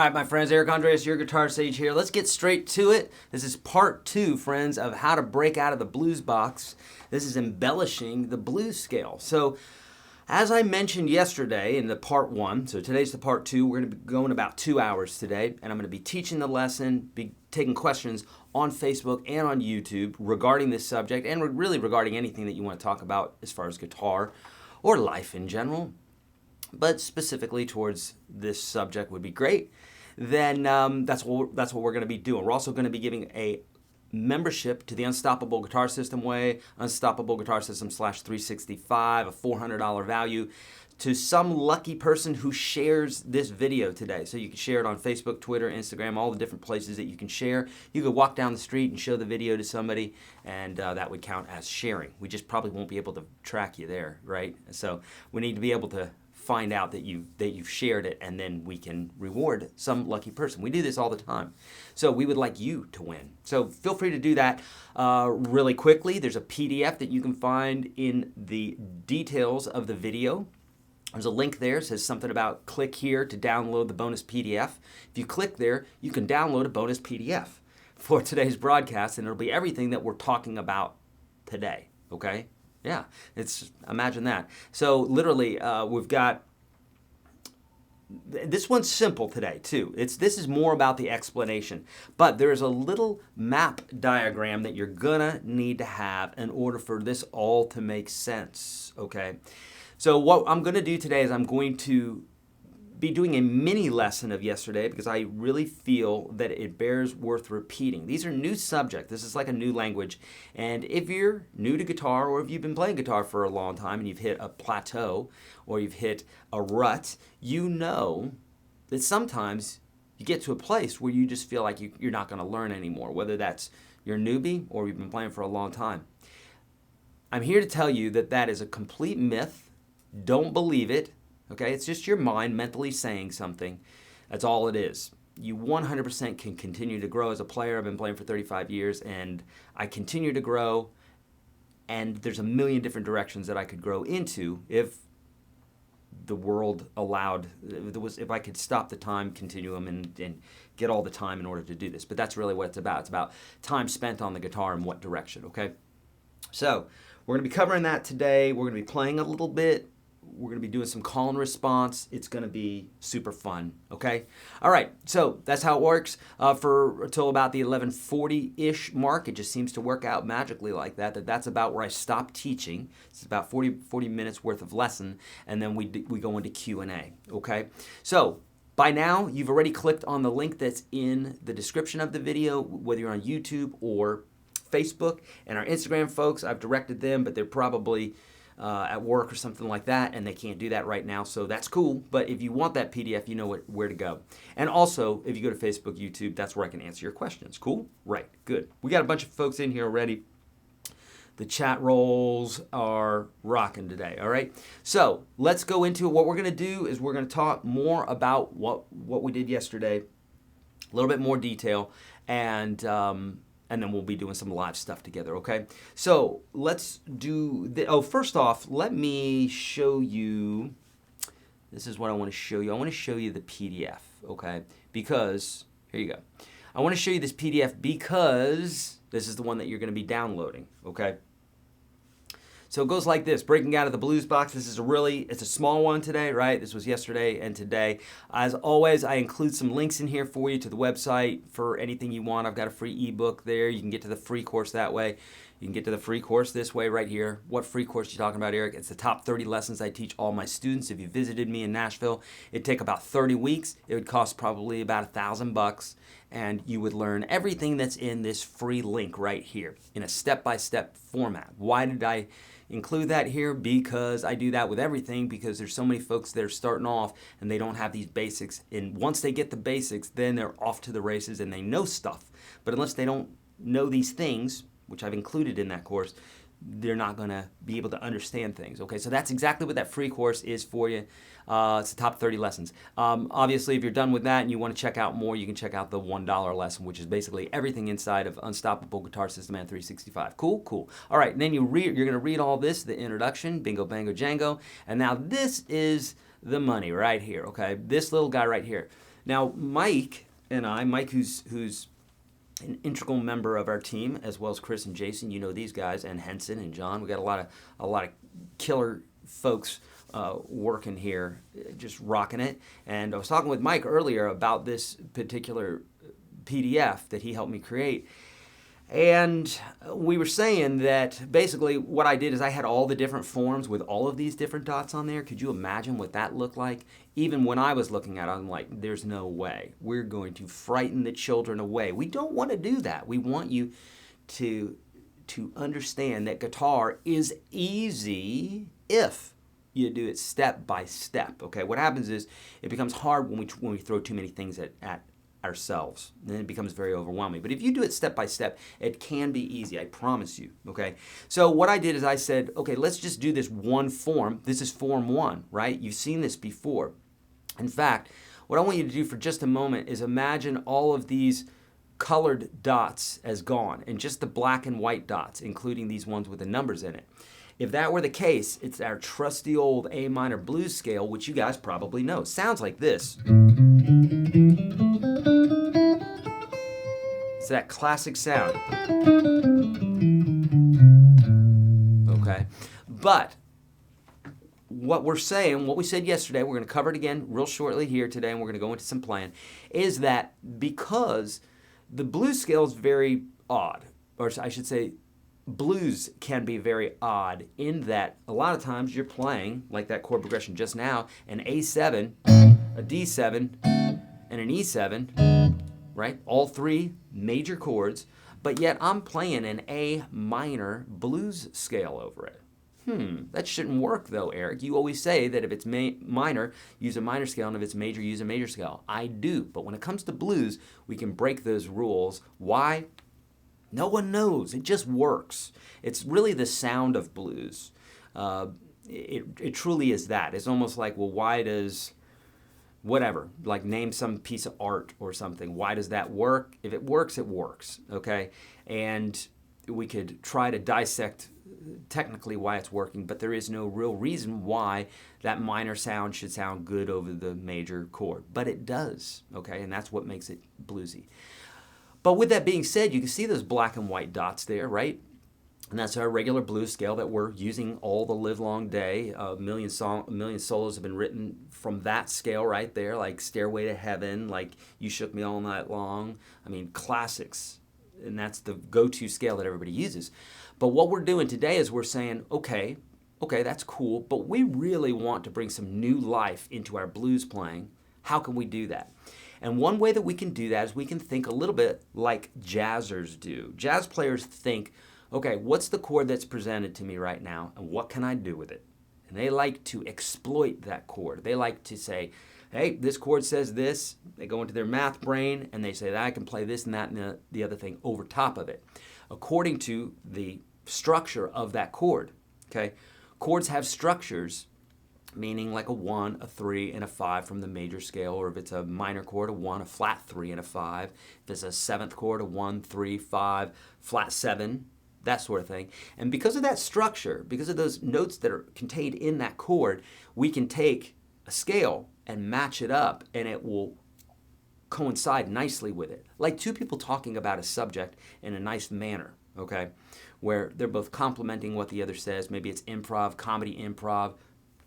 right, my friends, Eric Andreas, your Guitar Sage here. Let's get straight to it. This is part 2, friends, of how to break out of the blues box. This is embellishing the blues scale. So, as I mentioned yesterday in the part 1, so today's the part 2, we're going to be going about 2 hours today, and I'm going to be teaching the lesson, be taking questions on Facebook and on YouTube regarding this subject, and really regarding anything that you want to talk about as far as guitar or life in general, but specifically towards this subject would be great. Then that's what we're going to be doing. We're also going to be giving a membership to the Unstoppable Guitar System Way, Unstoppable Guitar System /365, a $400 value, to some lucky person who shares this video today. So you can share it on Facebook, Twitter, Instagram, all the different places that you can share. You could walk down the street and show the video to somebody, and that would count as sharing. We just probably won't be able to track you there, right? So we need to be able to find out that you've shared it, and then we can reward some lucky person. We do this all the time. So we would like you to win. So feel free to do that really quickly. There's a PDF that you can find in the details of the video. There's a link there. It says something about click here to download the bonus PDF. If you click there, you can download a bonus PDF for today's broadcast, and it'll be everything that we're talking about today, okay? Yeah, imagine that. So literally, we've got, this one's simple today too. This is more about the explanation, but there's a little map diagram that you're gonna need to have in order for this all to make sense, okay? So what I'm gonna do today is I'm going to be doing a mini lesson of yesterday because I really feel that it bears worth repeating. These are new subjects. This is like a new language. And if you're new to guitar, or if you've been playing guitar for a long time and you've hit a plateau or you've hit a rut, you know that sometimes you get to a place where you just feel like you're not going to learn anymore, whether that's you're a newbie or you've been playing for a long time. I'm here to tell you that that is a complete myth. Don't believe it. Okay, it's just your mind mentally saying something. That's all it is. You 100% can continue to grow as a player. I've been playing for 35 years, and I continue to grow, and there's a million different directions that I could grow into if the world allowed, if I could stop the time continuum and get all the time in order to do this. But that's really what it's about. It's about time spent on the guitar and what direction, okay? So we're going to be covering that today. We're going to be playing a little bit. We're going to be doing some call and response. It's going to be super fun, okay? All right, so that's how it works until about the 11:40-ish mark. It just seems to work out magically like that. That's about where I stop teaching. It's about 40 minutes worth of lesson, and then we go into Q&A, okay? So by now, you've already clicked on the link that's in the description of the video, whether you're on YouTube or Facebook. And our Instagram folks, I've directed them, but they're probably at work or something like that, and they can't do that right now, so that's cool. But if you want that PDF, you know where to go. And also, if you go to Facebook, YouTube, that's where I can answer your questions. Cool? Right. Good. We got a bunch of folks in here already. The chat rolls are rocking today, all right? So let's go into it. What we're going to do is we're going to talk more about what we did yesterday, a little bit more detail, and then we'll be doing some live stuff together, okay? So let's do, first off, let me show you, this is what I want to show you. I want to show you the PDF, okay? Because, here you go. I want to show you this PDF because this is the one that you're going to be downloading, okay? So it goes like this, breaking out of the blues box. This is it's a small one today, right? This was yesterday and today. As always, I include some links in here for you to the website for anything you want. I've got a free ebook there. You can get to the free course that way. You can get to the free course this way right here. What free course are you talking about, Eric? It's the top 30 lessons I teach all my students. If you visited me in Nashville, it'd take about 30 weeks. It would cost probably about $1,000, and you would learn everything that's in this free link right here in a step-by-step format. Why did I include that here? Because I do that with everything, because there's so many folks that are starting off and they don't have these basics, and once they get the basics, then they're off to the races and they know stuff. But unless they don't know these things, which I've included in that course, they're not going to be able to understand things. Okay, so that's exactly what that free course is for you. It's the top 30 lessons. Obviously, if you're done with that and you want to check out more, you can check out the $1 lesson, which is basically everything inside of Unstoppable Guitar System and 365. Cool, cool. All right, and then you're going to read all this, the introduction, bingo, bango, Django, and now this is the money right here, okay? This little guy right here. Now, Mike and I, Mike who's an integral member of our team, as well as Chris and Jason, you know these guys, and Henson and John. We got a lot of killer folks working here, just rocking it. And I was talking with Mike earlier about this particular PDF that he helped me create. And we were saying that basically what I did is I had all the different forms with all of these different dots on there. Could you imagine what that looked like? Even when I was looking at it, I'm like, there's no way. We're going to frighten the children away. We don't want to do that. We want you to understand that guitar is easy if you do it step by step. Okay, what happens is it becomes hard when we throw too many things at ourselves. Then it becomes very overwhelming. But if you do it step by step, it can be easy, I promise you, okay? So what I did is I said, okay, let's just do this one form. This is form 1, right? You've seen this before. In fact, what I want you to do for just a moment is imagine all of these colored dots as gone and just the black and white dots, including these ones with the numbers in it. If that were the case, it's our trusty old A minor blues scale, which you guys probably know. Sounds like this. It's that classic sound. Okay? But what we're saying, what we said yesterday, we're going to cover it again real shortly here today, and we're going to go into some playing, is that because the blues scale is very odd, or I should say blues can be very odd in that a lot of times you're playing, like that chord progression just now, an A7, a D7, and an E7, right? All 3 major chords, but yet I'm playing an A minor blues scale over it. That shouldn't work though, Eric. You always say that if it's minor, use a minor scale, and if it's major, use a major scale. I do, but when it comes to blues, we can break those rules. Why? No one knows. It just works. It's really the sound of blues. It truly is that. It's almost like, well, why does whatever, like name some piece of art or something. Why does that work? If it works, okay? And we could try to dissect technically why it's working, but there is no real reason why that minor sound should sound good over the major chord. But it does, okay? And that's what makes it bluesy. But with that being said, you can see those black and white dots there, right? And that's our regular blues scale that we're using all the live long day. A million solos have been written from that scale right there, like Stairway to Heaven, like You Shook Me All Night Long. I mean, classics. And that's the go-to scale that everybody uses. But what we're doing today is we're saying, okay, that's cool, but we really want to bring some new life into our blues playing. How can we do that? And one way that we can do that is we can think a little bit like jazzers do. Jazz players think, okay, what's the chord that's presented to me right now, and what can I do with it? And they like to exploit that chord. They like to say, hey, this chord says this. They go into their math brain, and they say that I can play this and that and the other thing over top of it, according to the structure of that chord, okay? Chords have structures, meaning like a 1, a 3, and a 5 from the major scale, or if it's a minor chord, a 1, a flat 3, and a 5. If it's a 7th chord, a 1, 3, 5, flat 7, that sort of thing. And because of that structure, because of those notes that are contained in that chord, we can take a scale and match it up, and it will coincide nicely with it. Like two people talking about a subject in a nice manner, okay? Where they're both complimenting what the other says. Maybe it's improv, comedy improv,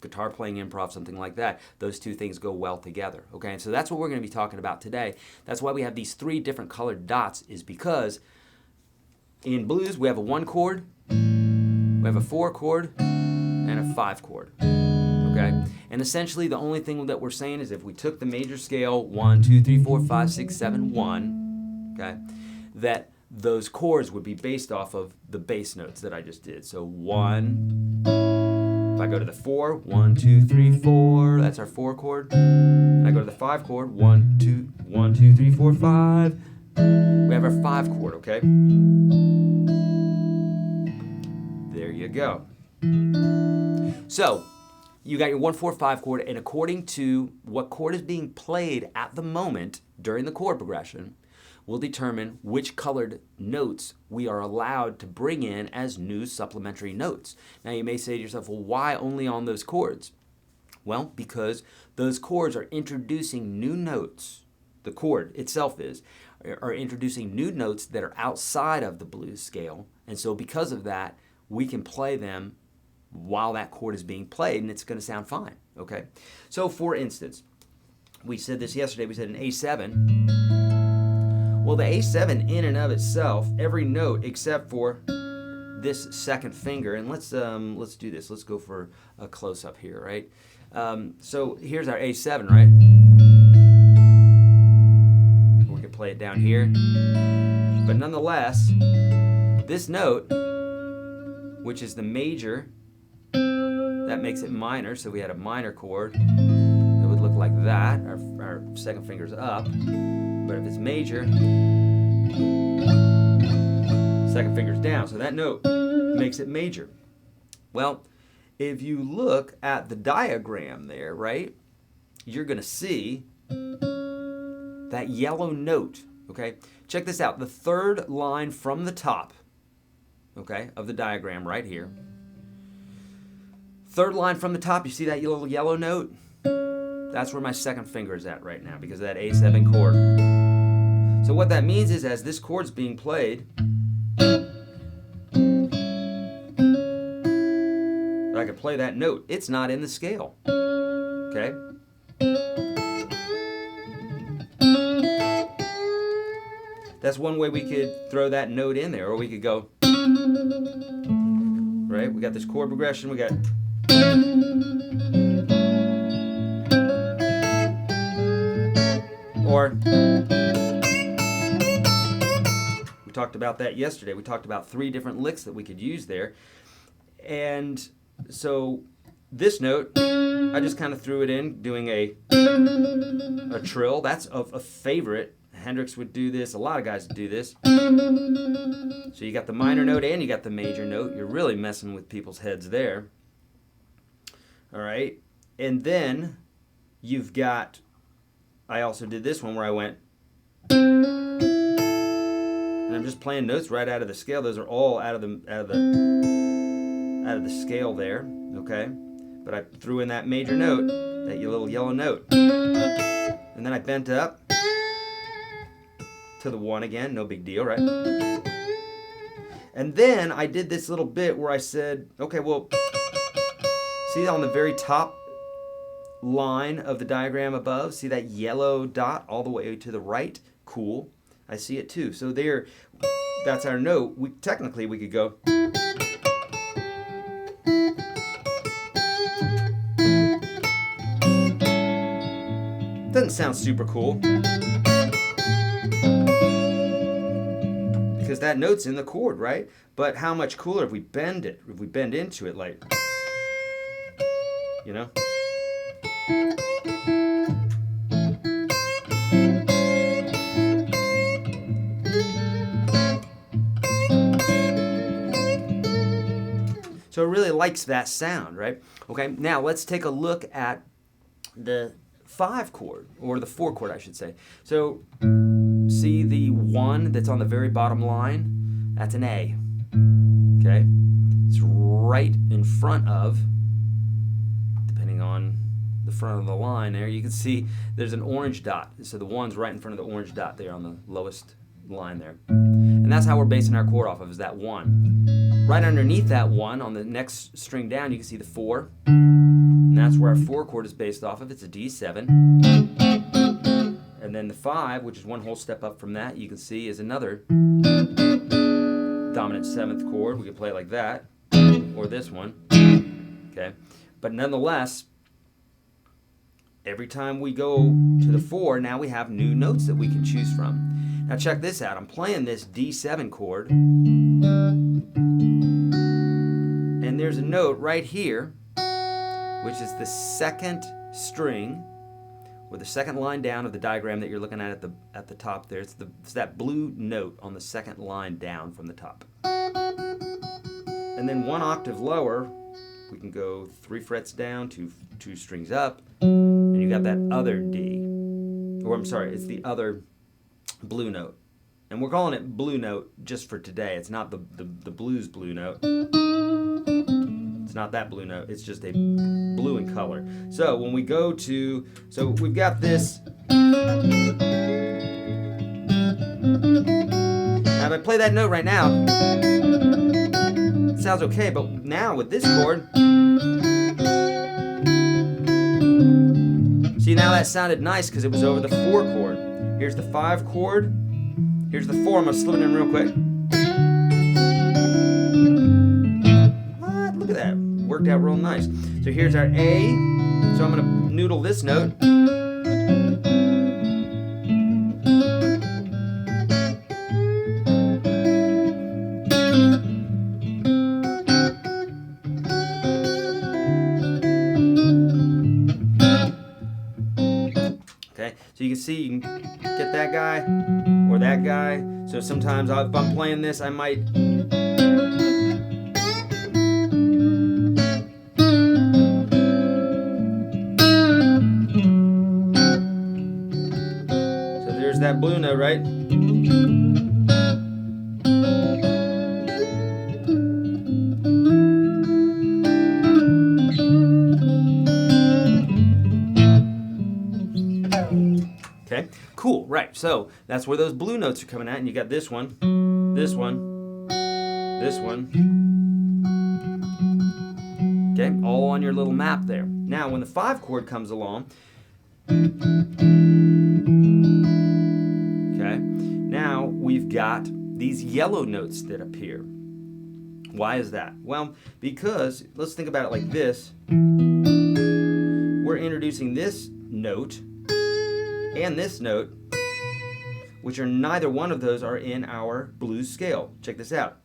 guitar playing improv, something like that. Those two things go well together, okay? And so that's what we're going to be talking about today. That's why we have these 3 different colored dots, is because in blues we have a 1 chord, we have a 4 chord, and a 5 chord, okay? And essentially the only thing that we're saying is if we took the major scale, 1, 2, 3, 4, 5, 6, 7, 1, okay, that those chords would be based off of the bass notes that I just did. So 1, if I go to the 4, 1, 2, 3, 4, that's our 4 chord. And I go to the 5 chord, 1, 2, 3, 4, 5. We have our 5 chord, okay? There you go. So, you got your 1, 4, 5 chord, and according to what chord is being played at the moment during the chord progression, will determine which colored notes we are allowed to bring in as new supplementary notes. Now you may say to yourself, well, why only on those chords? Well, because those chords are introducing new notes the chord itself are introducing new notes that are outside of the blues scale. And so because of that, we can play them while that chord is being played, and it's going to sound fine, okay? So for instance, we said this yesterday, we said an A7. Well, the A7 in and of itself, every note except for this second finger, and let's do this. Let's go for a close-up here, right? So here's our A7, right? We can play it down here. But nonetheless, this note, which is the major, that makes it minor, so we had a minor chord. It would look like that. Our second finger's up. But if it's major, second finger's down. So that note makes it major. Well, if you look at the diagram there, right, you're going to see that yellow note, okay? Check this out. The third line from the top, okay, of the diagram right here. Third line from the top, you see that little yellow note? That's where my second finger is at right now because of that A7 chord. So what that means is as this chord's being played, I can play that note. It's not in the scale, okay? That's one way we could throw that note in there, or we could go, right? We got this chord progression, we got or we talked about that yesterday. We talked about 3 different licks that we could use there. And so this note, I just kind of threw it in doing a trill. That's a favorite. Hendrix would do this. A lot of guys do this. So you got the minor note and you got the major note. You're really messing with people's heads there. All right. And then you've got, I also did this one where I went, and I'm just playing notes right out of the scale. Those are all out of the scale there, okay? But I threw in that major note, that little yellow note, and then I bent up to the 1 again. No big deal, right? And then I did this little bit where I said, okay, well, see on the very top line of the diagram above, see that yellow dot all the way to the right? Cool. I see it too. So there, that's our note. Technically we could go. Doesn't sound super cool. Because that note's in the chord, right? But how much cooler if we bend it, if we bend into it like, you know? So it really likes that sound, right? Okay, now let's take a look at the 5 chord, or the 4 chord, I should say. So see the 1 that's on the very bottom line? That's an A, okay? It's right in front of, depending on the front of the line there, you can see there's an orange dot. So the 1's right in front of the orange dot there on the lowest line there. And that's how we're basing our chord off of, is that 1. Right underneath that 1, on the next string down, you can see the 4. And that's where our 4 chord is based off of. It's a D7. And then the 5, which is 1 whole step up from that, you can see is another dominant 7th chord. We can play it like that, or this one. Okay, but nonetheless, every time we go to the 4, now we have new notes that we can choose from. Now check this out. I'm playing this D7 chord, and there's a note right here, which is the 2nd string, or the 2nd line down of the diagram that you're looking at the top there. It's that blue note on the 2nd line down from the top. And then 1 octave lower, we can go 3 frets down, 2 strings up, and you got that other D. Or I'm sorry, it's the other blue note. And we're calling it blue note just for today. It's not the blues blue note. It's not that blue note. It's just a blue in color. So when we go to, so we've got this Now if I play that note right now, it sounds okay, but now with this chord, see, now that sounded nice because it was over the 4 chord. Here's the 5 chord. Here's the 4. I'm going to slip it in real quick. What? Look at that. Worked out real nice. So here's our A. So I'm going to noodle this note. Okay, so you can see you can get that guy or that guy. So sometimes if I'm playing this, I might. So there's that blue note, right? Okay, cool, right. So that's where those blue notes are coming at, and you got this one, this one, this one. Okay, all on your little map there. Now, when the 5 chord comes along, okay, now we've got these yellow notes that appear. Why is that? Well, because let's think about it like this. We're introducing this note and this note, which are neither one of those are in our blues scale. Check this out.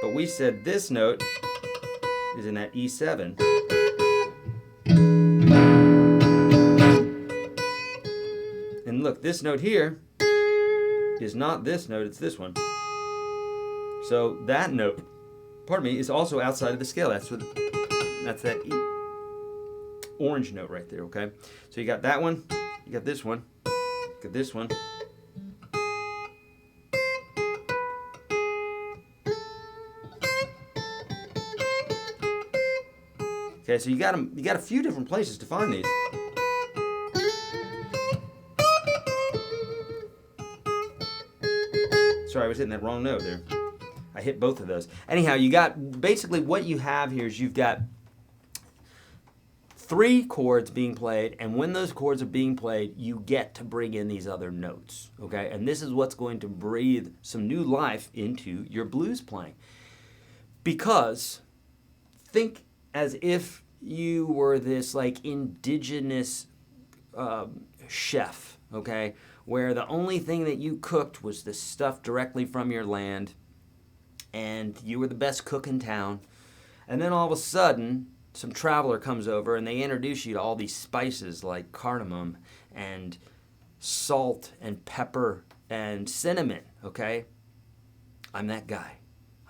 But we said this note is in that E7. And look, this note here is not this note, it's this one. So that note, pardon me, is also outside of the scale. That's that E. Orange note right there, okay? So you got that one, you got this one, you got this one. Okay, so you got a few different places to find these. Sorry, I was hitting that wrong note there. I hit both of those. Anyhow, you got, basically what you have here is you've got 3 chords being played, and when those chords are being played, you get to bring in these other notes, okay? And this is what's going to breathe some new life into your blues playing. Because think as if you were this like indigenous chef, okay? Where the only thing that you cooked was the stuff directly from your land, and you were the best cook in town, and then all of a sudden, some traveler comes over and they introduce you to all these spices like cardamom and salt and pepper and cinnamon, okay? I'm that guy.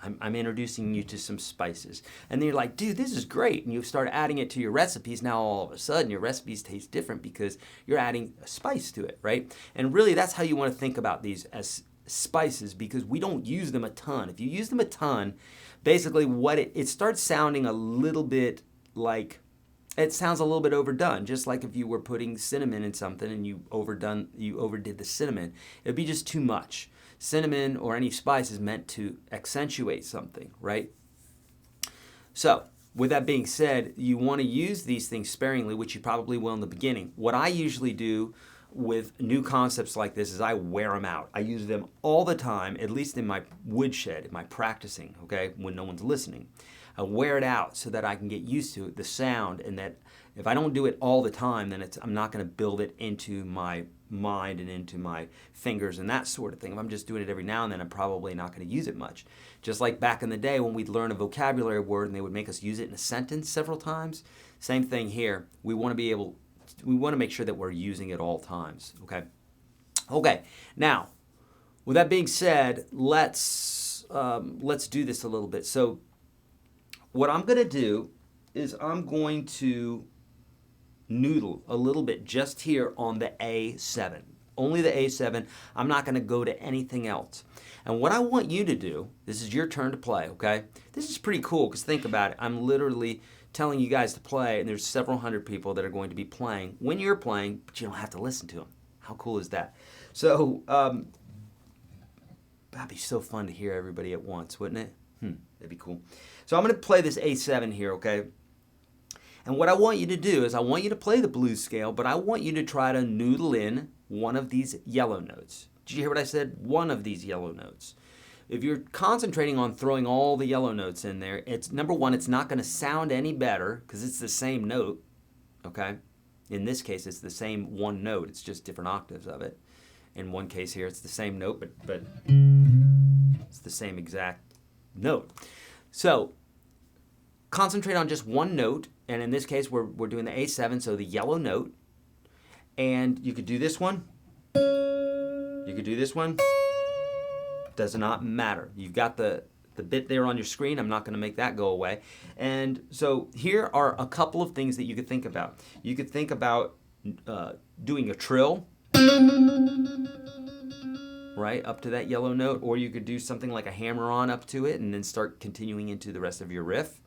I'm introducing you to some spices. And then you're like, dude, this is great. And you start adding it to your recipes. Now all of a sudden your recipes taste different because you're adding a spice to it, right? And really that's how you want to think about these as spices, because we don't use them a ton. If you use them a ton, basically what it starts sounding a little bit like, it sounds a little bit overdone, just like if you were putting cinnamon in something and you overdid the cinnamon. It'd be just too much. Cinnamon or any spice is meant to accentuate something, right? So, with that being said, you want to use these things sparingly, which you probably will in the beginning. What I usually do with new concepts like this is I wear them out. I use them all the time, at least in my woodshed, in my practicing, okay, when no one's listening. I wear it out so that I can get used to it, the sound, and that if I don't do it all the time, then I'm not going to build it into my mind and into my fingers and that sort of thing. If I'm just doing it every now and then, I'm probably not going to use it much. Just like back in the day when we'd learn a vocabulary word and they would make us use it in a sentence several times. Same thing here. We want to make sure that we're using it all times, okay? Okay, now, with that being said, let's do this a little bit. So what I'm going to do is I'm going to noodle a little bit just here on the A7. Only the A7. I'm not going to go to anything else. And what I want you to do, this is your turn to play, okay? This is pretty cool because think about it. I'm literally telling you guys to play, and there's several hundred people that are going to be playing when you're playing, but you don't have to listen to them. How cool is that? So, that'd be so fun to hear everybody at once, wouldn't it? That'd be cool. So I'm going to play this A7 here, okay? And what I want you to do is I want you to play the blues scale, but I want you to try to noodle in one of these yellow notes. Did you hear what I said? One of these yellow notes. If you're concentrating on throwing all the yellow notes in there, it's number one, it's not going to sound any better because it's the same note, okay? In this case, it's the same one note. It's just different octaves of it. In one case here, it's the same note, but it's the same exact note. So concentrate on just one note, and in this case, we're doing the A7, so the yellow note. And you could do this one. You could do this one. Does not matter. You've got the bit there on your screen. I'm not going to make that go away. And so here are a couple of things that you could think about. You could think about doing a trill, right, up to that yellow note, or you could do something like a hammer-on up to it and then start continuing into the rest of your riff.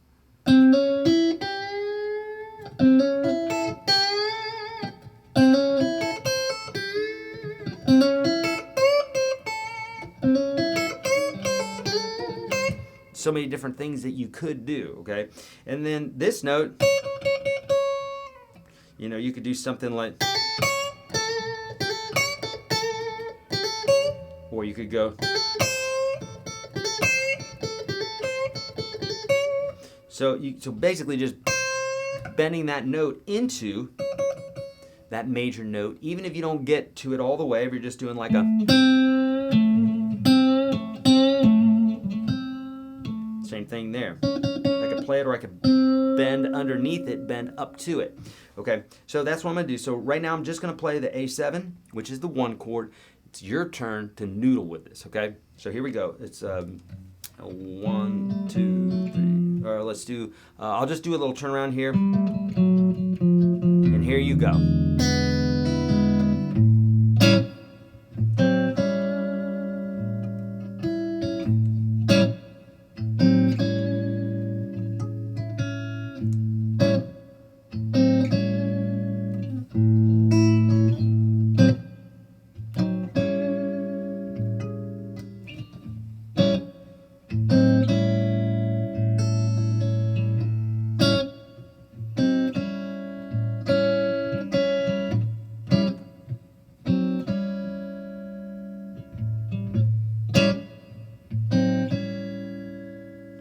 So many different things that you could do, okay? And then this note, you know, you could do something like, or you could go. So basically just bending that note into that major note, even if you don't get to it all the way, if you're just doing like a, same thing there. I could play it or I could bend underneath it, bend up to it. Okay, so that's what I'm gonna do. So right now I'm just gonna play the A7, which is the 1 chord. It's your turn to noodle with this, okay? So here we go. It's a 1, 2, 3. Or let's do, I'll just do a little turnaround here. And here you go.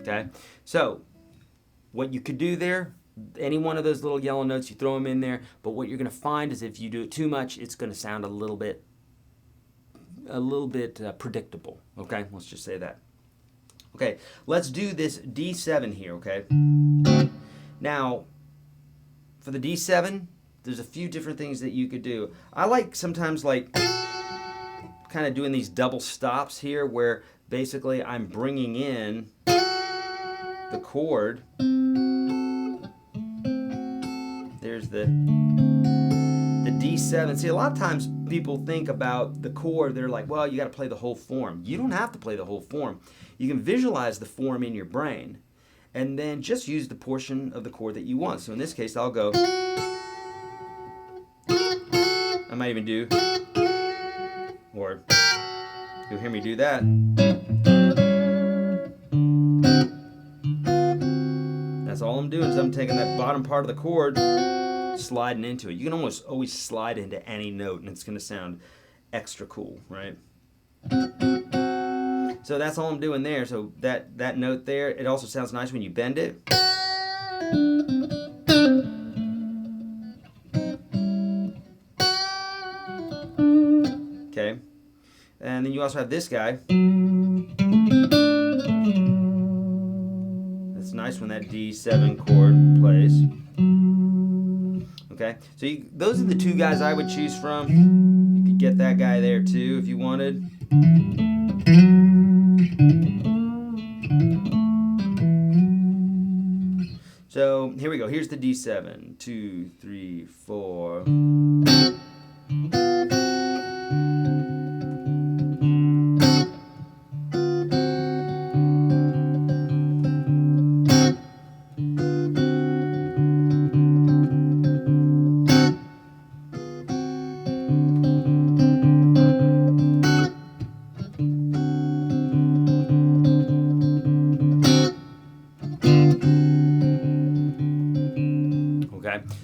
Okay, so what you could do there, any one of those little yellow notes, you throw them in there, but what you're going to find is if you do it too much, it's going to sound a little bit predictable, okay? Let's just say that. Okay, let's do this D7 here, okay? Now, for the D7, there's a few different things that you could do. I like sometimes like kind of doing these double stops here where basically I'm bringing in the chord. There's the D7. See, a lot of times people think about the chord, they're like, well, you got to play the whole form. You don't have to play the whole form. You can visualize the form in your brain and then just use the portion of the chord that you want. So in this case, I'll go, I might even do, or you'll hear me do that. That's all I'm doing is I'm taking that bottom part of the chord, sliding into it. You can almost always slide into any note and it's going to sound extra cool, right? So that's all I'm doing there. So that note there, it also sounds nice when you bend it. Okay. And then you also have this guy. It's nice when that D7 chord plays. Okay, so those are the two guys I would choose from. You could get that guy there too if you wanted. So here we go. Here's the D7. 2, 3, 4.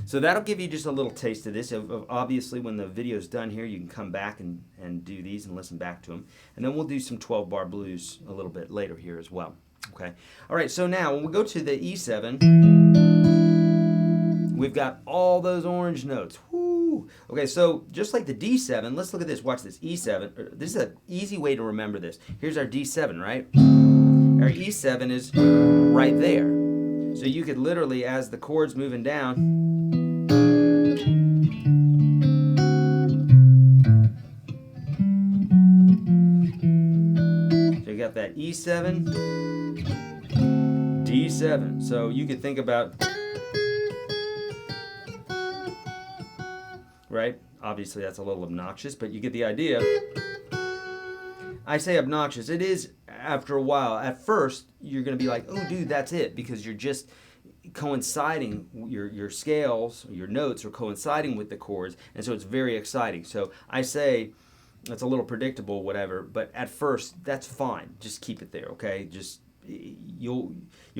So that'll give you just a little taste of this. Obviously, when the video's done here, you can come back and do these and listen back to them. And then we'll do some 12-bar blues a little bit later here as well. Okay. All right, so now when we go to the E7, we've got all those orange notes. Woo! Okay, so just like the D7, let's look at this. Watch this, E7. This is an easy way to remember this. Here's our D7, right? Our E7 is right there. So you could literally, as the chord's moving down, so you got that E7, D7. So you could think about, right? Obviously that's a little obnoxious, but you get the idea. I say obnoxious. It is after a while. At first, you're going to be like, oh, dude, that's it, because you're just coinciding, your scales, your notes are coinciding with the chords, and so it's very exciting. So I say it's a little predictable, whatever, but at first, that's fine. Just keep it there, okay? Just you'll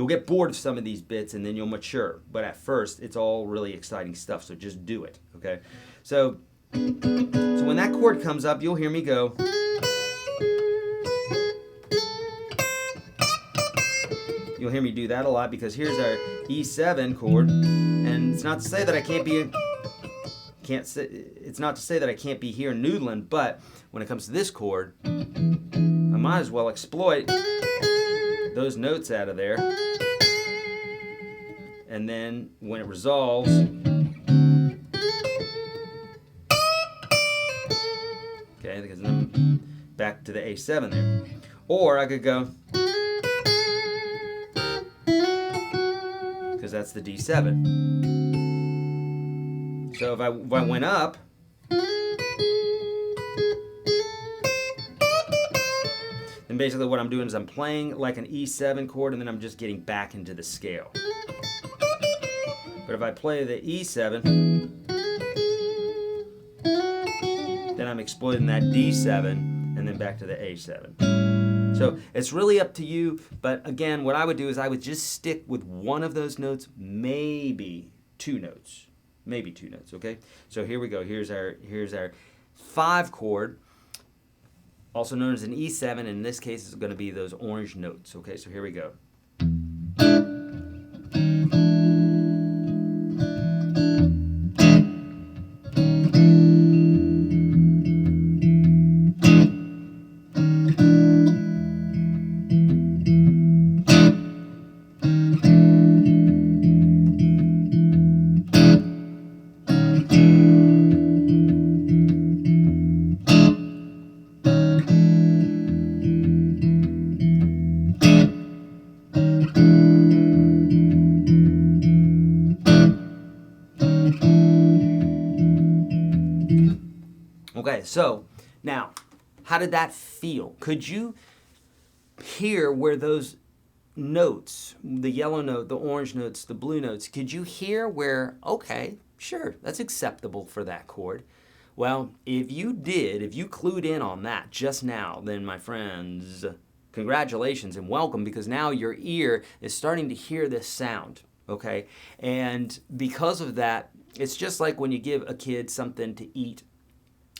get bored of some of these bits, and then you'll mature. But at first, it's all really exciting stuff, so just do it, okay? So when that chord comes up, you'll hear me go. You'll hear me do that a lot because here's our E7 chord, and it's not to say that I it's not to say that I can't be here noodling, but when it comes to this chord, I might as well exploit those notes out of there, and then when it resolves, okay, because then back to the A7 there, or I could go. Because that's the D7. So if I went up, then basically what I'm doing is I'm playing like an E7 chord, and then I'm just getting back into the scale. But if I play the E7, then I'm exploiting that D7 and then back to the A7. So it's really up to you, but again, what I would do is I would just stick with one of those notes, maybe two notes, okay? So here we go. Here's our 5 chord, also known as an E7, and in this case it's going to be those orange notes, okay? So here we go. Okay, so now, how did that feel? Could you hear where those notes, the yellow note, the orange notes, the blue notes, could you hear where, okay, sure, that's acceptable for that chord? Well, if you did, if you clued in on that just now, then my friends, congratulations and welcome, because now your ear is starting to hear this sound, okay? And because of that, it's just like when you give a kid something to eat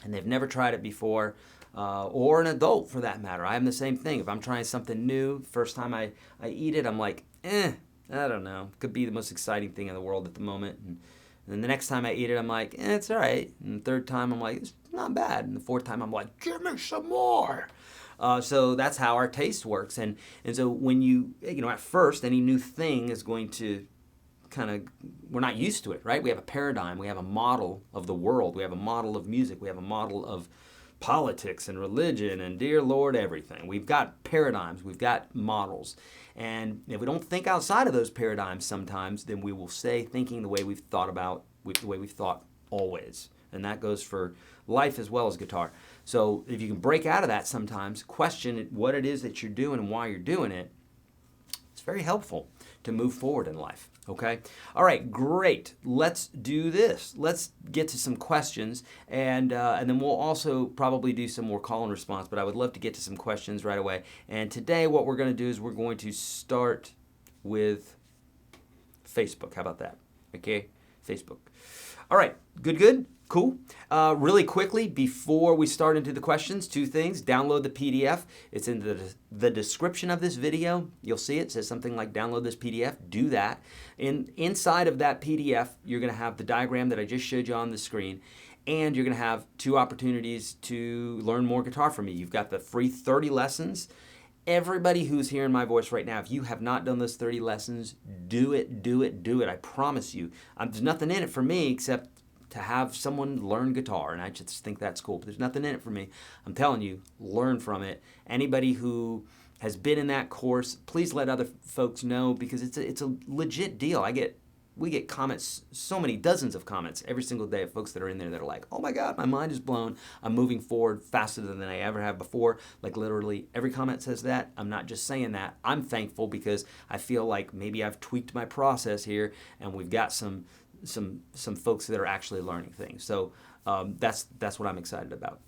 and they've never tried it before, or an adult for that matter. I'm the same thing. If I'm trying something new, first time I eat it, I'm like, I don't know. Could be the most exciting thing in the world at the moment. And then the next time I eat it, I'm like, it's all right. And the third time, I'm like, it's not bad. And the fourth time, I'm like, give me some more. So that's how our taste works. And so when you know, at first, any new thing is going to kind of, we're not used to it, right? We have a paradigm, we have a model of the world, we have a model of music, we have a model of politics and religion and dear Lord, everything. We've got paradigms, we've got models. And if we don't think outside of those paradigms sometimes, then we will stay thinking the way we've thought always. And that goes for life as well as guitar. So if you can break out of that sometimes, question what it is that you're doing and why you're doing it, it's very helpful to move forward in life. Okay? All right, great. Let's do this. Let's get to some questions, and then we'll also probably do some more call and response, but I would love to get to some questions right away. And today what we're going to do is we're going to start with Facebook. How about that? Okay? Facebook. All right, good, cool. Really quickly, before we start into the questions, two things. Download the PDF. It's in the description of this video. You'll see it says something like download this PDF. Do that. Inside of that PDF, you're going to have the diagram that I just showed you on the screen, and you're going to have two opportunities to learn more guitar from me. You've got the free 30 lessons. Everybody who's hearing my voice right now, if you have not done those 30 lessons, do it, do it, do it. I promise you. There's nothing in it for me except to have someone learn guitar, and I just think that's cool. But there's nothing in it for me. I'm telling you, learn from it. Anybody who has been in that course, please let other folks know, because it's a legit deal. We get comments, so many, dozens of comments every single day of folks that are in there that are like, oh my God, my mind is blown. I'm moving forward faster than I ever have before. Like literally every comment says that. I'm not just saying that. I'm thankful because I feel like maybe I've tweaked my process here and we've got some folks that are actually learning things. So that's what I'm excited about.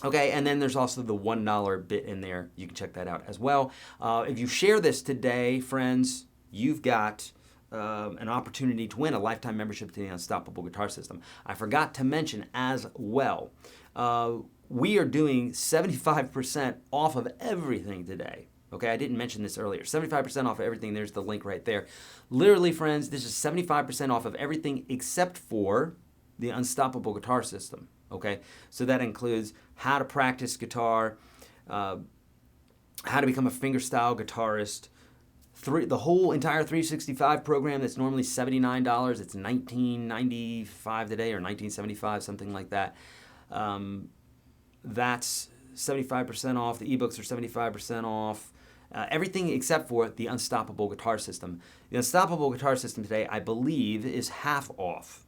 Okay, and then there's also the $1 bit in there. You can check that out as well. If you share this today, friends, you've got an opportunity to win a lifetime membership to the Unstoppable Guitar System. I forgot to mention as well, we are doing 75% off of everything today. Okay, I didn't mention this earlier. 75% off of everything. There's the link right there. Literally, friends, this is 75% off of everything except for the Unstoppable Guitar System. Okay, so that includes how to practice guitar, how to become a fingerstyle guitarist, the whole entire 365 program that's normally $79, it's $19.95 today or $19.75, something like that. That's 75% off. The ebooks are 75% off. Everything except for the Unstoppable Guitar System. The Unstoppable Guitar System today, I believe, is half off.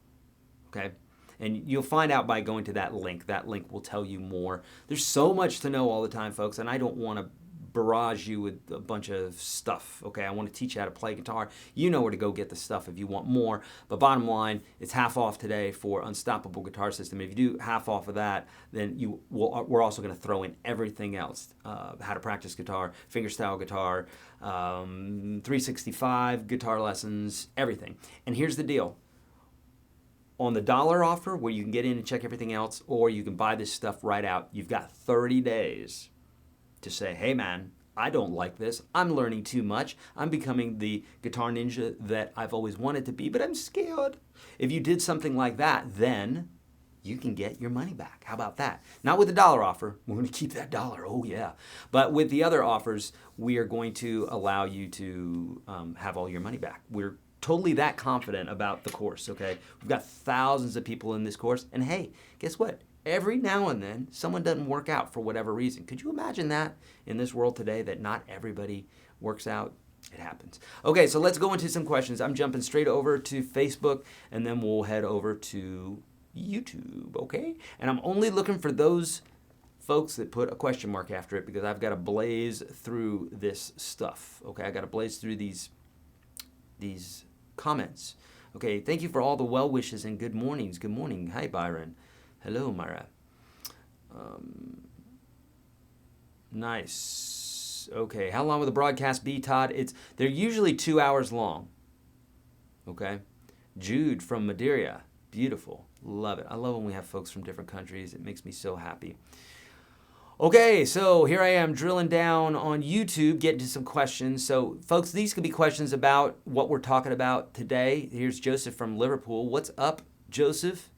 Okay? And you'll find out by going to that link. That link will tell you more. There's so much to know all the time, folks, and I don't want to barrage you with a bunch of stuff. Okay, I want to teach you how to play guitar. You know where to go get the stuff if you want more. But bottom line, it's half off today for Unstoppable Guitar System. If you do half off of that, then we're also going to throw in everything else: how to practice guitar, fingerstyle guitar, 365 guitar lessons, everything. And here's the deal. On the dollar offer, where you can get in and check everything else, or you can buy this stuff right out, you've got 30 days to say, hey man, I don't like this. I'm learning too much. I'm becoming the guitar ninja that I've always wanted to be, but I'm scared. If you did something like that, then you can get your money back. How about that? Not with the dollar offer. We're going to keep that dollar. Oh yeah. But with the other offers, we are going to allow you to have all your money back. We're totally that confident about the course, okay? We've got thousands of people in this course, and hey, guess what? Every now and then, someone doesn't work out for whatever reason. Could you imagine that in this world today, that not everybody works out? It happens. Okay, so let's go into some questions. I'm jumping straight over to Facebook, and then we'll head over to YouTube, okay? And I'm only looking for those folks that put a question mark after it, because I've got to blaze through this stuff, okay? I got to blaze through these comments. Okay, thank you for all the well wishes and good mornings. Good morning. Hi, Byron. Hello, Myra. Nice. Okay, how long will the broadcast be, Todd? They're usually 2 hours long. Okay. Jude from Madeira. Beautiful. Love it. I love when we have folks from different countries. It makes me so happy. Okay, so here I am drilling down on YouTube, getting to some questions. So, folks, these could be questions about what we're talking about today. Here's Joseph from Liverpool. What's up, Joseph?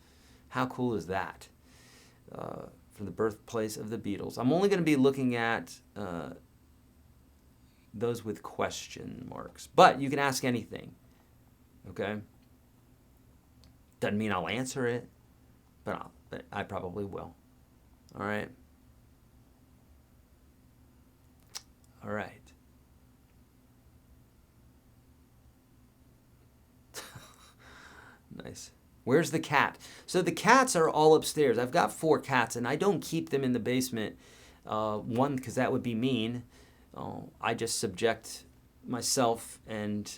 How cool is that? From the birthplace of the Beatles. I'm only going to be looking at those with question marks, but you can ask anything, okay? Doesn't mean I'll answer it, but I probably will. All right? All right. Nice. Where's the cat? So the cats are all upstairs. I've got 4 cats, and I don't keep them in the basement. One, because that would be mean. I just subject myself and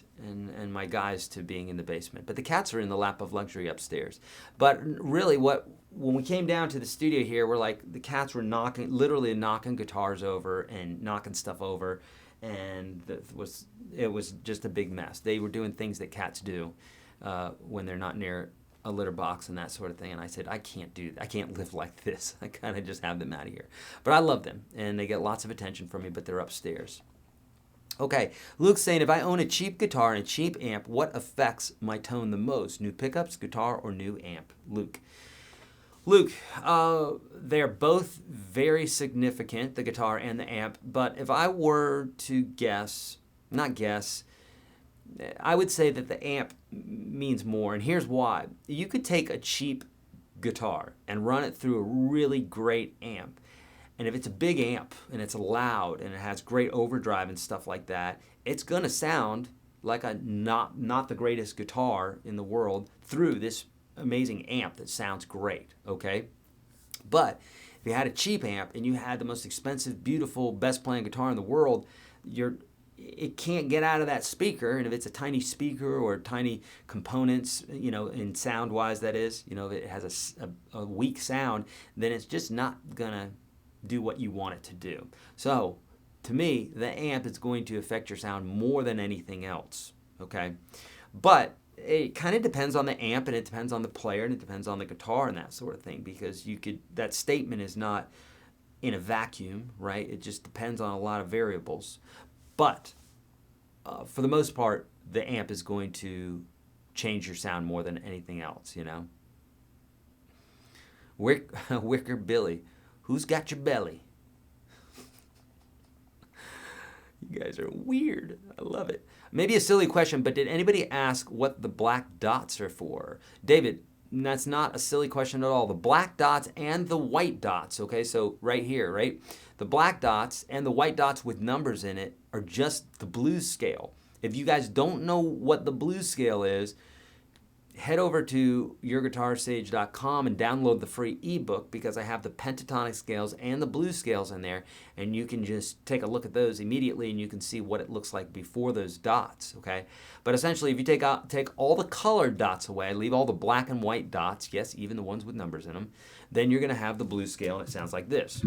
my guys to being in the basement. But the cats are in the lap of luxury upstairs. But really, when we came down to the studio here, we're like, the cats were literally knocking guitars over and knocking stuff over, and it was just a big mess. They were doing things that cats do. when they're not near a litter box and that sort of thing. And I said, I can't do that. I can't live like this. I kind of just have them out of here. But I love them, and they get lots of attention from me, but they're upstairs. Okay, Luke's saying, if I own a cheap guitar and a cheap amp, what affects my tone the most? New pickups, guitar, or new amp? Luke, they're both very significant, the guitar and the amp, but if I were to I would say that the amp means more, and here's why. You could take a cheap guitar and run it through a really great amp, and if it's a big amp and it's loud and it has great overdrive and stuff like that, it's going to sound like a not the greatest guitar in the world through this amazing amp that sounds great, okay? But if you had a cheap amp and you had the most expensive, beautiful, best playing guitar in the world, it can't get out of that speaker, and if it's a tiny speaker or tiny components, in sound-wise that is, if it has a weak sound, then it's just not gonna do what you want it to do. So, to me, the amp is going to affect your sound more than anything else, okay? But it kind of depends on the amp, and it depends on the player, and it depends on the guitar and that sort of thing, because that statement is not in a vacuum, right? It just depends on a lot of variables. But for the most part, the amp is going to change your sound more than anything else, Wicker Billy, who's got your belly? You guys are weird. I love it. Maybe a silly question, but did anybody ask what the black dots are for? David, that's not a silly question at all. The black dots and the white dots, okay? So right here, right? The black dots and the white dots with numbers in it are just the blues scale. If you guys don't know what the blues scale is, head over to YourGuitarSage.com and download the free ebook, because I have the pentatonic scales and the blues scales in there, and you can just take a look at those immediately and you can see what it looks like before those dots, okay? But essentially, if you take all the colored dots away, leave all the black and white dots, yes, even the ones with numbers in them, then you're going to have the blues scale, and it sounds like this.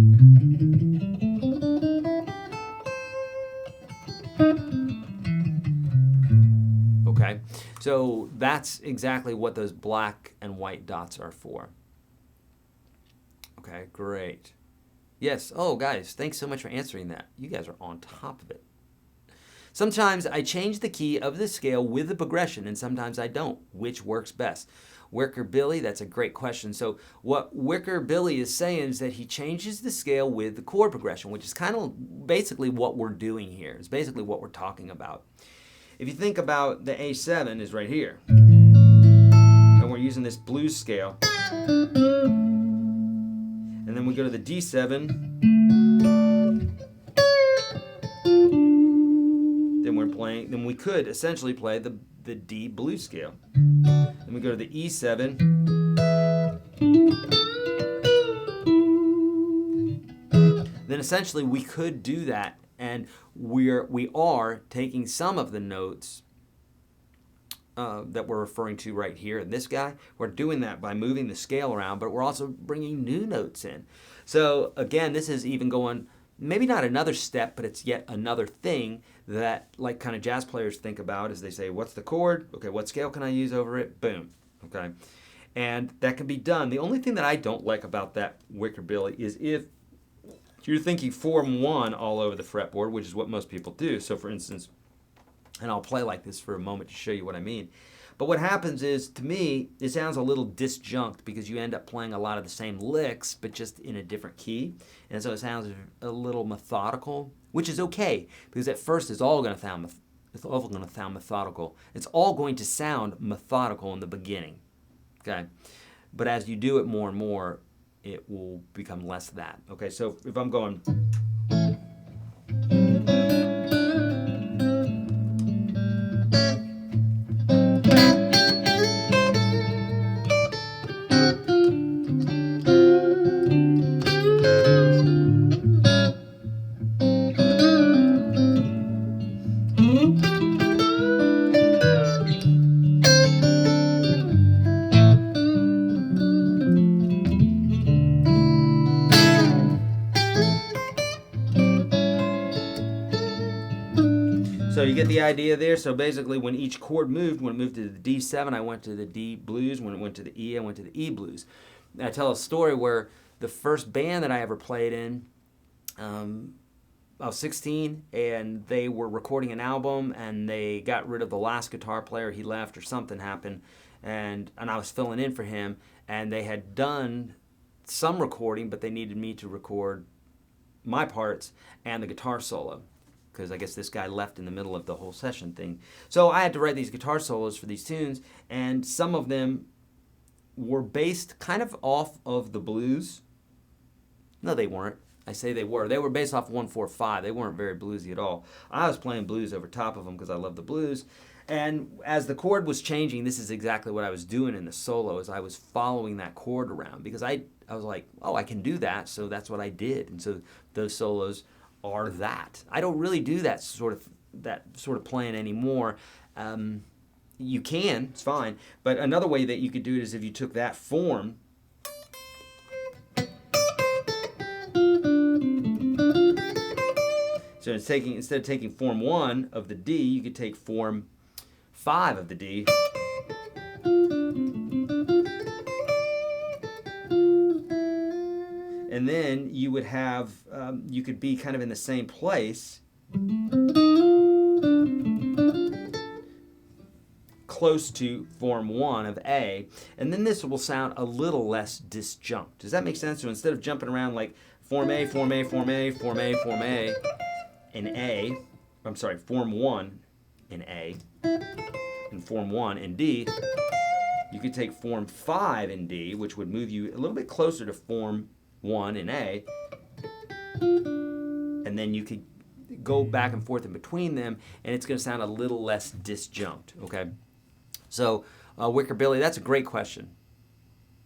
Okay, so that's exactly what those black and white dots are for. Okay, great. Yes, oh guys, thanks so much for answering that. You guys are on top of it. Sometimes I change the key of the scale with the progression, and sometimes I don't. Which works best? Wicker Billy, that's a great question. So what Wicker Billy is saying is that he changes the scale with the chord progression, which is kind of basically what we're doing here. It's basically what we're talking about. If you think about the A7 is right here, and we're using this blues scale, and then we go to the D7, then we could essentially play the D blues scale. Then we go to the E7, then essentially we could do that. And we are taking some of the notes that we're referring to right here in this guy. We're doing that by moving the scale around, but we're also bringing new notes in. So again, this is even going, maybe not another step, but it's yet another thing that like kind of jazz players think about as they say, what's the chord? Okay, what scale can I use over it? Boom. Okay. And that can be done. The only thing that I don't like about that Wicker Billy is if you're thinking form 1 all over the fretboard, which is what most people do. So for instance, and I'll play like this for a moment to show you what I mean. But what happens is, to me, it sounds a little disjunct because you end up playing a lot of the same licks, but just in a different key. And so it sounds a little methodical, which is okay, because at first it's all going to sound methodical. It's all going to sound methodical in the beginning, okay? But as you do it more and more, it will become less that. Okay, so if I'm going... So you get the idea there. So basically when each chord moved, when it moved to the D7, I went to the D blues. When it went to the E, I went to the E blues. And I tell a story where the first band that I ever played in, I was 16 and they were recording an album and they got rid of the last guitar player. He left or something happened, and I was filling in for him, and they had done some recording, but they needed me to record my parts and the guitar solo, because I guess this guy left in the middle of the whole session thing. So I had to write these guitar solos for these tunes, and some of them were based kind of off of the blues. No, they weren't. I say they were. They were based off 1-4-5. They weren't very bluesy at all. I was playing blues over top of them because I love the blues. And as the chord was changing, this is exactly what I was doing in the solo, is I was following that chord around, because I was like, oh, I can do that, so that's what I did. And so those solos are that. I don't really do that sort of playing anymore. You can, it's fine. But another way that you could do it is if you took that form, so instead of taking form 1 of the D, you could take form 5 of the D. And then you would have, you could be kind of in the same place, close to form 1 of A, and then this will sound a little less disjunct. Does that make sense? So instead of jumping around like form A, form A, form A, form A, form A, in A, I'm sorry, form 1 in A, and form 1 in D, you could take form 5 in D, which would move you a little bit closer to form 1 in A, and then you could go back and forth in between them, and it's going to sound a little less disjunct, okay? So, Wicker Billy, that's a great question.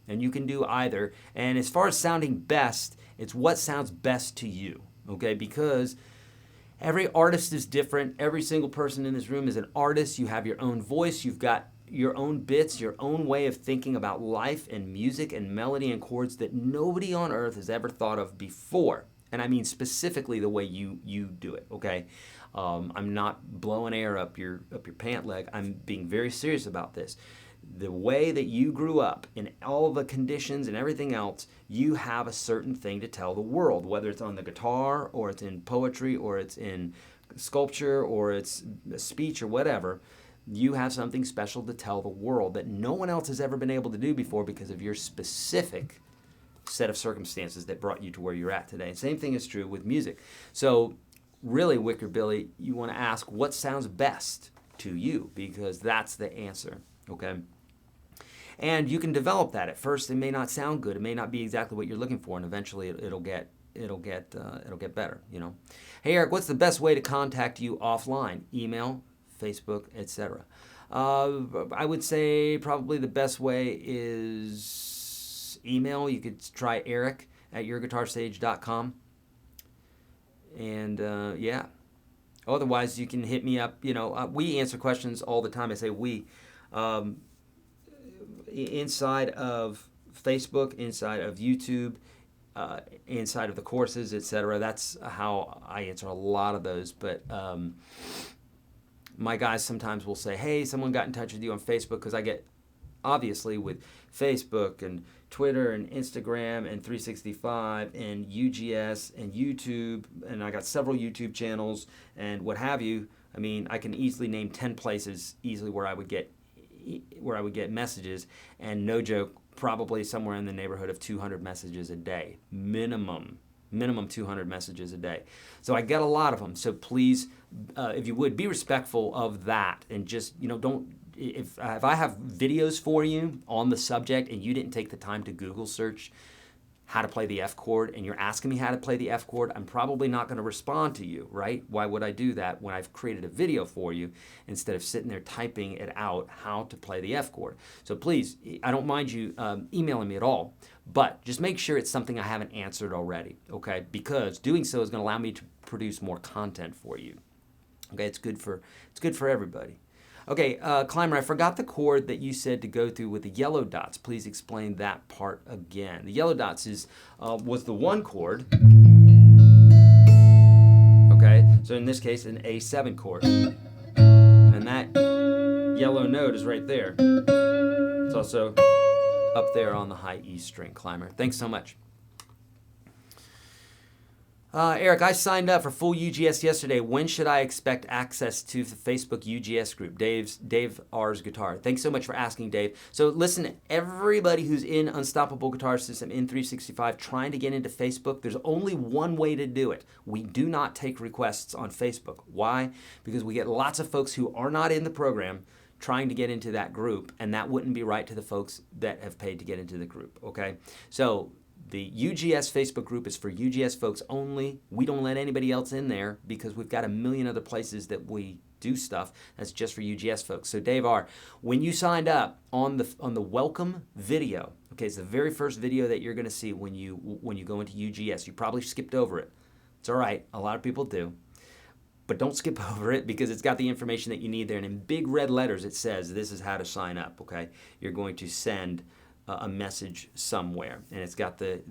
And you can do either. And as far as sounding best, it's what sounds best to you, okay? Because every artist is different. Every single person in this room is an artist. You have your own voice. You've got your own bits, your own way of thinking about life and music and melody and chords that nobody on earth has ever thought of before. And I mean specifically the way you do it, okay? I'm not blowing air up your pant leg. I'm being very serious about this. The way that you grew up, in all the conditions and everything else, you have a certain thing to tell the world, whether it's on the guitar or it's in poetry or it's in sculpture or it's a speech or whatever. You have something special to tell the world that no one else has ever been able to do before because of your specific set of circumstances that brought you to where you're at today. Same thing is true with music. So really, Wicker Billy, you want to ask what sounds best to you, because that's the answer, okay? And you can develop that. At first, it may not sound good. It may not be exactly what you're looking for, and eventually it'll get better, you know. Hey, Eric, what's the best way to contact you offline? Email, Facebook, etc. I would say probably the best way is email. You could try Eric at YourGuitarSage.com. And yeah, otherwise you can hit me up. You know, we answer questions all the time. I say we. Inside of Facebook, inside of YouTube, inside of the courses, etc. That's how I answer a lot of those. But my guys sometimes will say, hey, someone got in touch with you on Facebook, because I get, obviously, with Facebook and Twitter and Instagram and 365 and UGS and YouTube, and I got several YouTube channels and what have you. I mean, I can easily name 10 places easily where I would get messages, and no joke, probably somewhere in the neighborhood of 200 messages a day, minimum 200 messages a day. So I get a lot of them. So please, if you would, be respectful of that, and just, you know, don't. If I have videos for you on the subject and you didn't take the time to Google search how to play the F chord, and you're asking me how to play the F chord, I'm probably not going to respond to you, right? Why would I do that when I've created a video for you instead of sitting there typing it out how to play the F chord? So please, I don't mind you emailing me at all, but just make sure it's something I haven't answered already, okay? Because doing so is going to allow me to produce more content for you. Okay, it's good for everybody. Okay, Climber, I forgot the chord that you said to go through with the yellow dots. Please explain that part again. The yellow dots was the 1 chord. Okay. okay? So in this case, an A7 chord. And that yellow note is right there. It's also up there on the high E string climber. Thanks so much. Eric, I signed up for full UGS yesterday. When should I expect access to the Facebook UGS group? Dave R's Guitar. Thanks so much for asking, Dave. So listen, everybody who's in Unstoppable Guitar System in 365 trying to get into Facebook, there's only one way to do it. We do not take requests on Facebook. Why? Because we get lots of folks who are not in the program trying to get into that group, and that wouldn't be right to the folks that have paid to get into the group, okay? So the UGS Facebook group is for UGS folks only. We don't let anybody else in there because we've got a million other places that we do stuff that's just for UGS folks. So Dave R., when you signed up on the welcome video, okay, it's the very first video that you're going to see when you go into UGS. You probably skipped over it. It's all right. A lot of people do. But don't skip over it because it's got the information that you need there. And in big red letters, it says this is how to sign up, okay? You're going to send a message somewhere, and it's got the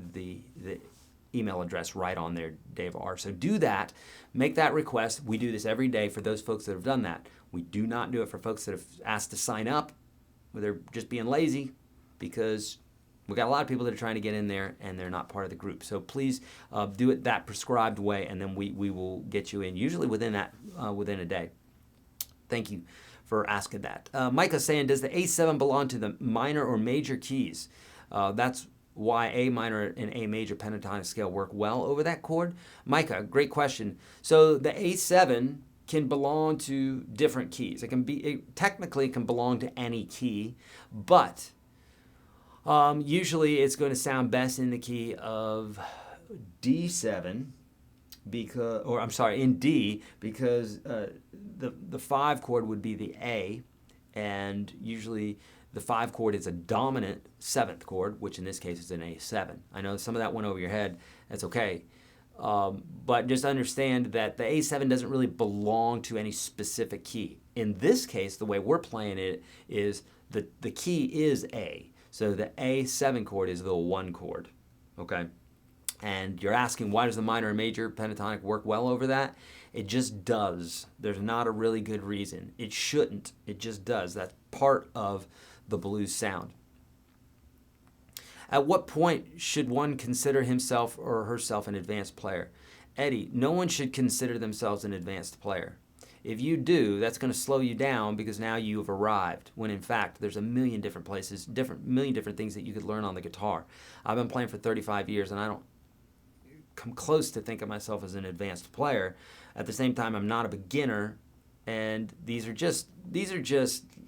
email address right on there, Dave R. So do that. Make that request. We do this every day for those folks that have done that. We do not do it for folks that have asked to sign up. They're just being lazy because we've got a lot of people that are trying to get in there and they're not part of the group. So please do it that prescribed way, and then we will get you in, usually within a day. Thank you for asking that. Micah saying, does the A7 belong to the minor or major keys? That's why A minor and A major pentatonic scale work well over that chord. Micah, great question. So the A7 can belong to different keys. It technically can belong to any key, but usually it's going to sound best in the key of D7. In D, because the 5 chord would be the A, and usually the 5 chord is a dominant 7th chord, which in this case is an A7. I know some of that went over your head. That's okay. But just understand that the A7 doesn't really belong to any specific key. In this case, the way we're playing it is the key is A. So the A7 chord is the 1 chord, okay? And you're asking, why does the minor and major pentatonic work well over that? It just does. There's not a really good reason. It shouldn't. It just does. That's part of the blues sound. At what point should one consider himself or herself an advanced player? Eddie, no one should consider themselves an advanced player. If you do, that's going to slow you down because now you've arrived, when in fact there's a million different places, million different things that you could learn on the guitar. I've been playing for 35 years and I don't come close to think of myself as an advanced player. At the same time, I'm not a beginner, and these are just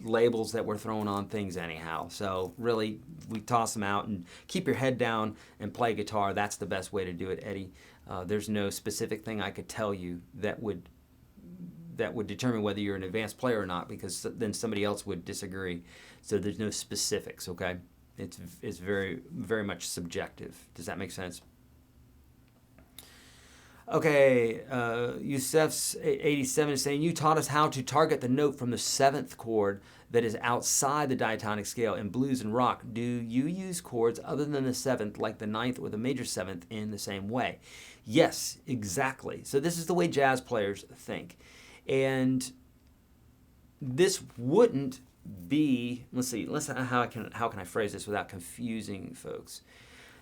labels that we're throwing on things anyhow. So really, we toss them out and keep your head down and play guitar. That's the best way to do it, Eddie. There's no specific thing I could tell you that would determine whether you're an advanced player or not, because then somebody else would disagree. So there's no specifics, okay? It's very, very much subjective. Does that make sense? Okay, Yusef's 87 is saying, you taught us how to target the note from the 7th chord that is outside the diatonic scale in blues and rock. Do you use chords other than the 7th, like the 9th or the major 7th, in the same way? Yes, exactly. So this is the way jazz players think. And this wouldn't be, let's see, how can I phrase this without confusing folks?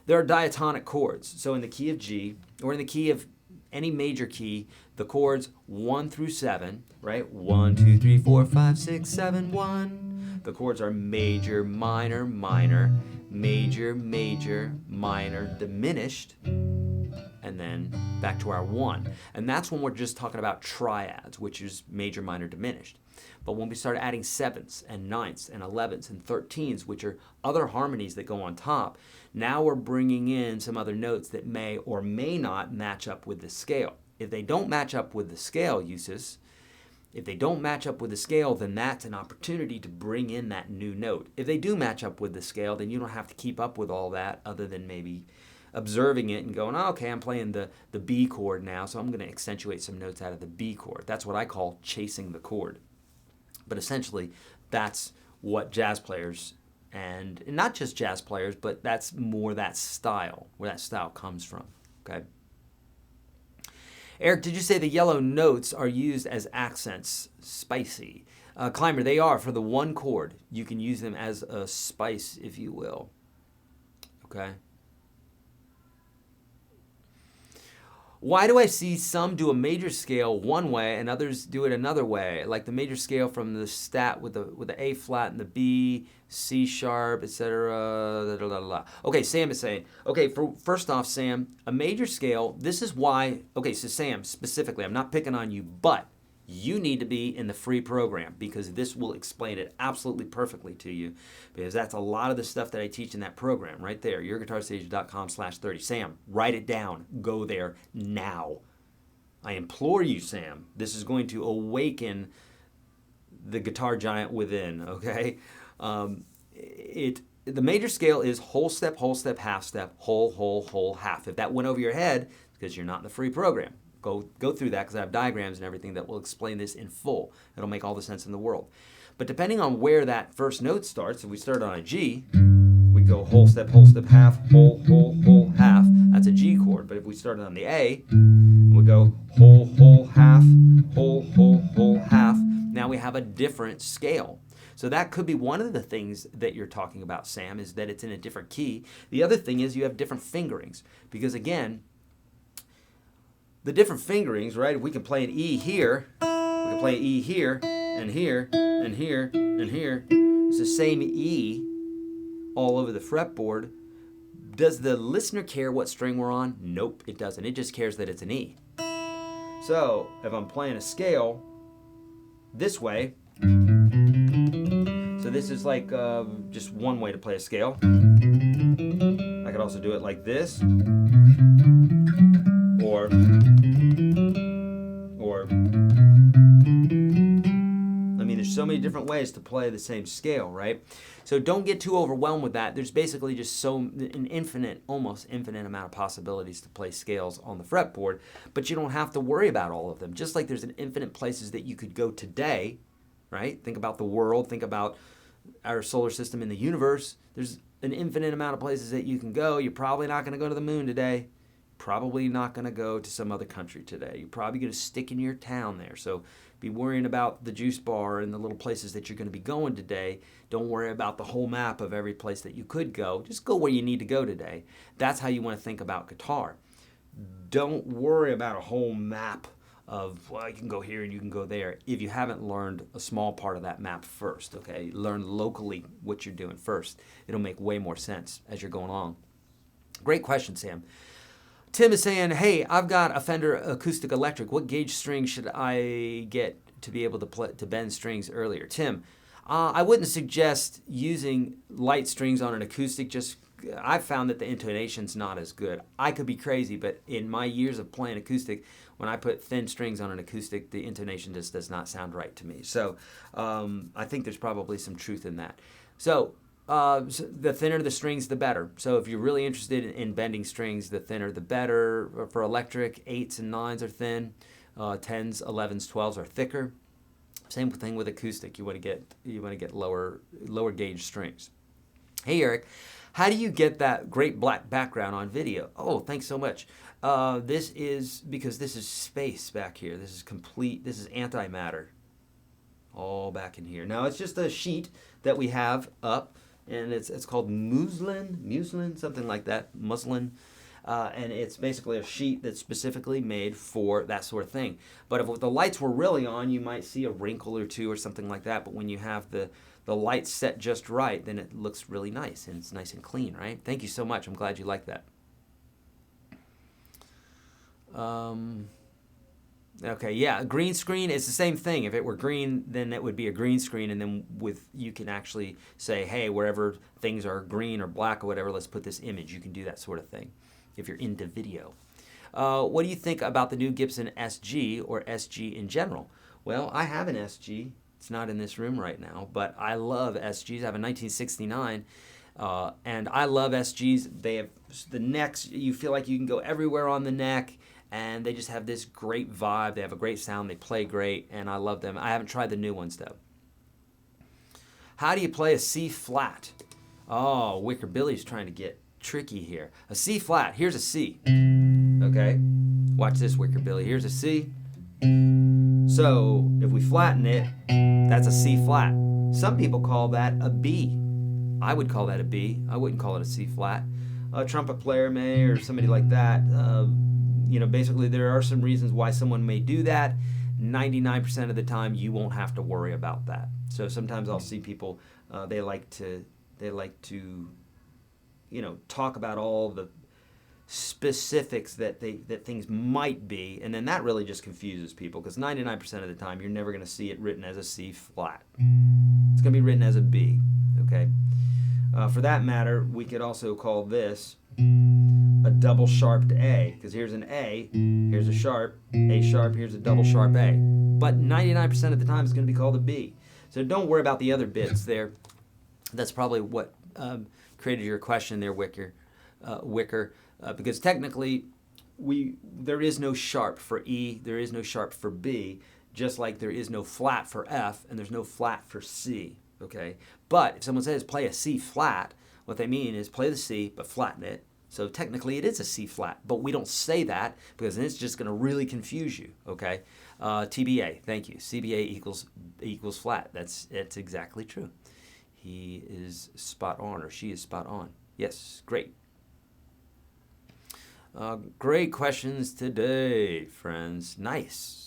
There are diatonic chords. So in the key of G, or in the key of any major key, the chords 1 through 7, right? 1, 2, 3, 4, 5, 6, 7, 1. The chords are major, minor, minor, major, major, minor, diminished, and then back to our 1. And that's when we're just talking about triads, which is major, minor, diminished. But when we start adding 7ths and 9ths and 11ths and 13ths, which are other harmonies that go on top, now we're bringing in some other notes that may or may not match up with the scale. If they don't match up with the scale, if they don't match up with the scale, then that's an opportunity to bring in that new note. If they do match up with the scale, then you don't have to keep up with all that other than maybe observing it and going, oh, okay, I'm playing the B chord now, so I'm going to accentuate some notes out of the B chord. That's what I call chasing the chord. But essentially, that's what jazz players, and not just jazz players, but that's more that style, where that style comes from, okay? Eric, did you say the yellow notes are used as accents? Spicy. Climber, they are for the one chord. You can use them as a spice, if you will. Okay. Why do I see some do a major scale one way and others do it another way? Like the major scale from the stat with the A flat and the B, C sharp, etc. Okay, Sam is saying, okay, first off, Sam, a major scale, this is why, okay, so Sam, specifically, I'm not picking on you, but you need to be in the free program because this will explain it absolutely perfectly to you because that's a lot of the stuff that I teach in that program right there, YourGuitarSage.com/30. Sam, write it down. Go there now. I implore you, Sam. This is going to awaken the guitar giant within, okay? The major scale is whole step, half step, whole, half. If that went over your head, it's because you're not in the free program. Go through that because I have diagrams and everything that will explain this in full. It'll make all the sense in the world. But depending on where that first note starts, if we start on a G, we go whole step, half, whole, half. That's a G chord. But if we started on the A, we go whole, half, whole, half. Now we have a different scale. So that could be one of the things that you're talking about, Sam, is that it's in a different key. The other thing is you have different fingerings. Because again, the different fingerings, right? If we can play an E here, we can play E here, and here, and here, and here. It's the same E all over the fretboard. Does the listener care what string we're on? Nope, it doesn't. It just cares that it's an E. So if I'm playing a scale this way, so this is like just one way to play a scale. I could also do it like this, or I mean, there's so many different ways to play the same scale, right? So don't get too overwhelmed with that. There's basically just almost infinite amount of possibilities to play scales on the fretboard, but you don't have to worry about all of them. Just like there's an infinite places that you could go today, right? Think about the world, think about our solar system in the universe. There's an infinite amount of places that you can go. You're probably not going to go to the moon today. Probably not going to go to some other country today. You're probably going to stick in your town there. So be worrying about the juice bar and the little places that you're going to be going today. Don't worry about the whole map of every place that you could go. Just go where you need to go today. That's how you want to think about guitar. Don't worry about a whole map of, well, you can go here and you can go there if you haven't learned a small part of that map first, okay? Learn locally what you're doing first. It'll make way more sense as you're going along. Great question, Sam. Tim is saying, hey, I've got a Fender Acoustic Electric. What gauge string should I get to be able to bend strings earlier? Tim, I wouldn't suggest using light strings on an acoustic. I've found that the intonation's not as good. I could be crazy, but in my years of playing acoustic, when I put thin strings on an acoustic, the intonation just does not sound right to me. So I think there's probably some truth in that. So the thinner the strings, the better. So if you're really interested in bending strings, the thinner the better. For electric, 8s and 9s are thin. 10s, 11s, 12s are thicker. Same thing with acoustic. You want to get lower gauge strings. Hey Eric, how do you get that great black background on video? Oh, thanks so much. This is because this is space back here. This is complete. This is antimatter. All back in here. Now it's just a sheet that we have up. And it's called muslin, something like that, muslin. And it's basically a sheet that's specifically made for that sort of thing. But if the lights were really on, you might see a wrinkle or two or something like that. But when you have the lights set just right, then it looks really nice, and it's nice and clean, right? Thank you so much. I'm glad you like that. Okay, yeah, a green screen is the same thing. If it were green, then it would be a green screen, and then you can actually say, hey, wherever things are green or black or whatever, let's put this image. You can do that sort of thing if you're into video. What do you think about the new Gibson SG or SG in general? Well, I have an SG. It's not in this room right now, but I love SGs. I have a 1969, and I love SGs. They have the necks. You feel like you can go everywhere on the neck. And they just have this great vibe. They have a great sound. They play great, and I love them. I haven't tried the new ones, though. How do you play a C flat? Oh, Wicker Billy's trying to get tricky here. A C flat. Here's a C. Okay? Watch this, Wicker Billy. Here's a C. So if we flatten it, that's a C flat. Some people call that a B. I would call that a B. I wouldn't call it a C flat. A trumpet player may, or somebody like that. Basically there are some reasons why someone may do that. 99% of the time you won't have to worry about that. So sometimes I'll see people, they like to talk about all the specifics that things might be, and then that really just confuses people, because 99% of the time you're never going to see it written as a C flat. It's going to be written as a B. Okay. For that matter, we could also call this a double sharped A, because here's an A, here's a sharp, here's a double sharp A. But 99% of the time it's going to be called a B. So don't worry about the other bits there. That's probably what created your question there, Wicker. Because technically there is no sharp for E, there is no sharp for B, just like there is no flat for F and there's no flat for C. Okay, but if someone says play a C flat, what they mean is play the C but flatten it. So technically it is a C flat, but we don't say that because then it's just going to really confuse you. Okay, TBA, thank you. CBA equals flat. That's exactly true. He is spot on, or she is spot on. Yes, great. Great questions today, friends. Nice.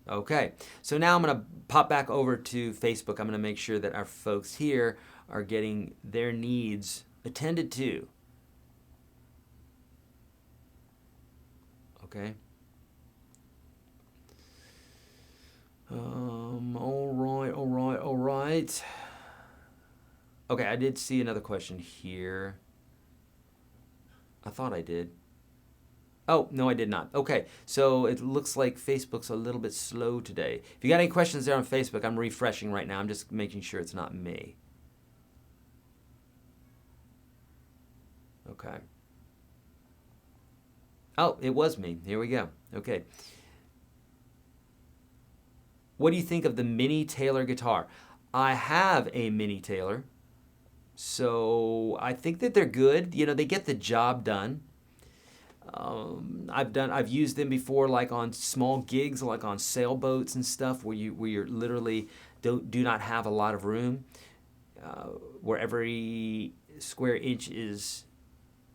Okay, so now I'm going to pop back over to Facebook. I'm going to make sure that our folks here are getting their needs attended to. Okay. All right. Okay, I did see another question here. I thought I did. Oh, no, I did not. Okay, so it looks like Facebook's a little bit slow today. If you got any questions there on Facebook, I'm refreshing right now. I'm just making sure it's not me. Okay. Oh, it was me. Here we go. Okay. What do you think of the Mini Taylor guitar? I have a Mini Taylor, so I think that they're good. They get the job done. I've used them before, like on small gigs, like on sailboats and stuff, where you're literally do not have a lot of room, where every square inch is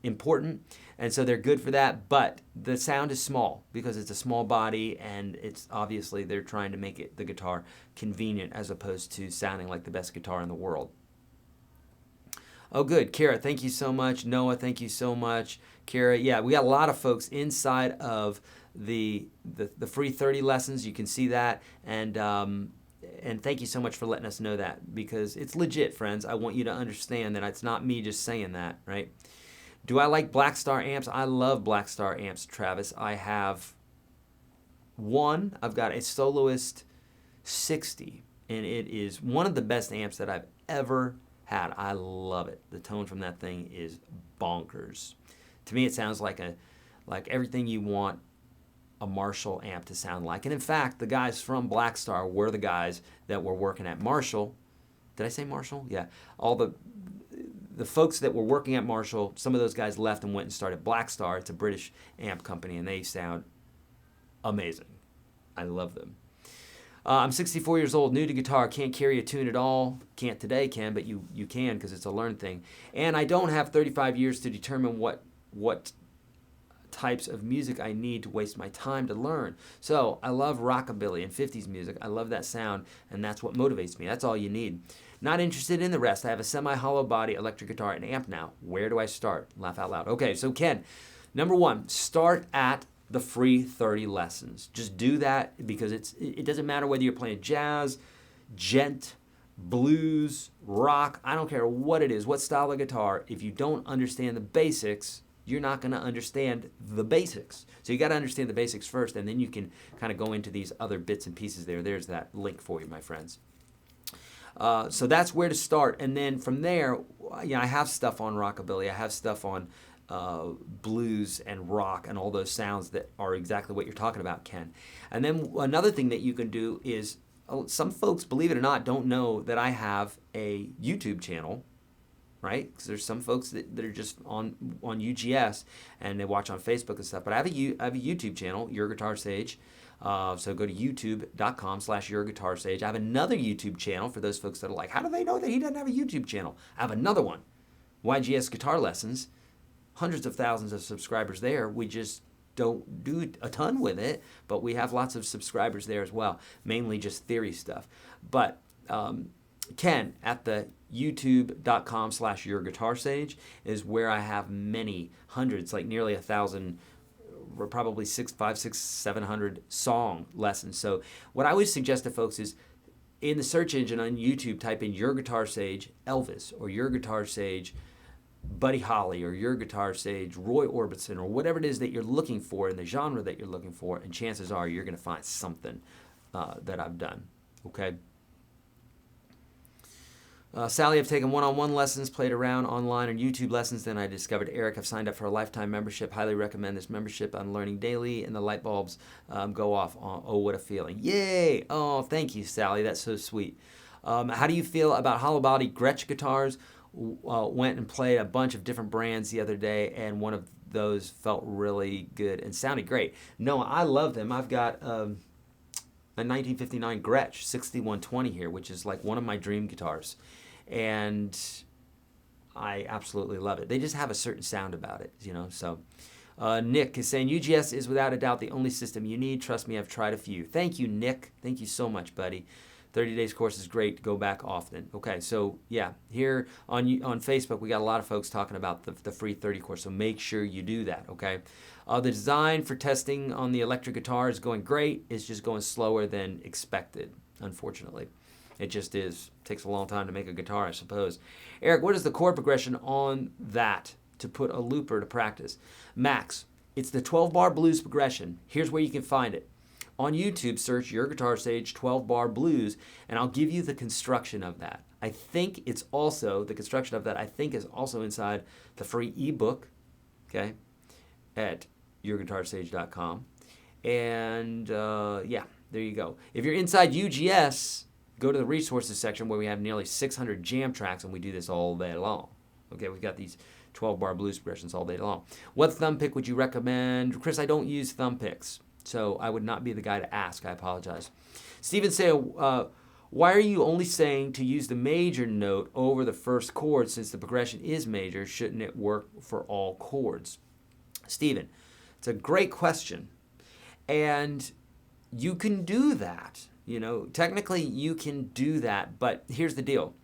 important, and so they're good for that. But the sound is small because it's a small body, and it's obviously they're trying to make the guitar convenient as opposed to sounding like the best guitar in the world. Oh, good. Kara, thank you so much. Noah, thank you so much. Kara, yeah, we got a lot of folks inside of the free 30 lessons. You can see that. And thank you so much for letting us know that, because it's legit, friends. I want you to understand that it's not me just saying that, right? Do I like Black Star amps? I love Black Star amps, Travis. I have one. I've got a Soloist 60, and it is one of the best amps that I've ever had. I love it. The tone from that thing is bonkers. To me, it sounds like everything you want a Marshall amp to sound like. And in fact, the guys from Black Star were the guys that were working at Marshall. Did I say Marshall? Yeah. All the folks that were working at Marshall, some of those guys left and went and started Black Star. It's a British amp company, and they sound amazing. I love them. I'm 64 years old, new to guitar, can't carry a tune at all. Can't today, but you can, because it's a learned thing. And I don't have 35 years to determine what types of music I need to waste my time to learn. So I love rockabilly and 50s music. I love that sound, and that's what motivates me. That's all you need. Not interested in the rest. I have a semi-hollow body electric guitar and amp now. Where do I start? Laugh out loud. Okay, so Ken, number one, start at the free 30 lessons. Just do that, because it doesn't matter whether you're playing jazz, gent, blues, rock, I don't care what it is, what style of guitar. If you don't understand the basics, you're not going to understand the basics. So you got to understand the basics first, and then you can kind of go into these other bits and pieces there. There's that link for you, my friends. So that's where to start. And then from there, I have stuff on rockabilly. I have stuff on blues and rock and all those sounds that are exactly what you're talking about, Ken. And then another thing that you can do is, some folks, believe it or not, don't know that I have a YouTube channel. right? Because there's some folks that are just on UGS and they watch on Facebook and stuff. But I have a YouTube channel, YourGuitarSage. So go to youtube.com/YourGuitarSage. I have another YouTube channel for those folks that are like, how do they know that he doesn't have a YouTube channel? I have another one, YGS Guitar Lessons. Hundreds of thousands of subscribers there. We just don't do a ton with it, but we have lots of subscribers there as well, mainly just theory stuff. But Ken at the youtube.com/YourGuitarSage is where I have many hundreds, like nearly 1,000, or probably 700 song lessons. So what I would suggest to folks is in the search engine on YouTube, type in YourGuitarSage Elvis or YourGuitarSage Buddy Holly or YourGuitarSage Roy Orbison or whatever it is that you're looking for in the genre that you're looking for, and chances are you're going to find something that I've done. Okay. Sally, I've taken one-on-one lessons, played around online on YouTube lessons, then I discovered Eric. I've signed up for a lifetime membership. Highly recommend this membership. I'm learning daily, and the light bulbs go off. Oh, what a feeling. Yay! Oh, thank you, Sally. That's so sweet. How do you feel about hollow body Gretsch guitars? Went and played a bunch of different brands the other day, and one of those felt really good and sounded great. No, I love them. I've got a 1959 Gretsch 6120 here, which is like one of my dream guitars. And I absolutely love it. They just have a certain sound about it, you know. So Nick is saying, UGS is without a doubt the only system you need. Trust me, I've tried a few. Thank you, Nick. Thank you so much, buddy. 30 days course is great. To go back often. Okay, so yeah, here on Facebook, we got a lot of folks talking about the free 30 course, so make sure you do that, okay? The design for testing on the electric guitar is going great. It's just going slower than expected, unfortunately. It just is. Takes a long time to make a guitar, I suppose. Eric, what is the chord progression on that to put a looper to practice? Max, it's the 12-bar blues progression. Here's where you can find it. On YouTube, search YourGuitarSage 12-bar blues, and I'll give you the construction of that. I think it's also, the construction of that, I think is also inside the free ebook, okay, at YourGuitarSage.com. And yeah, there you go. If you're inside UGS, go to the resources section where we have nearly 600 jam tracks, and we do this all day long. Okay, we've got these 12-bar blues progressions all day long. What thumb pick would you recommend? Chris, I don't use thumb picks, so I would not be the guy to ask. I apologize. Steven say, why are you only saying to use the major note over the first chord since the progression is major? Shouldn't it work for all chords? Steven, it's a great question, and you can do that. You know, technically you can do that, but here's the deal.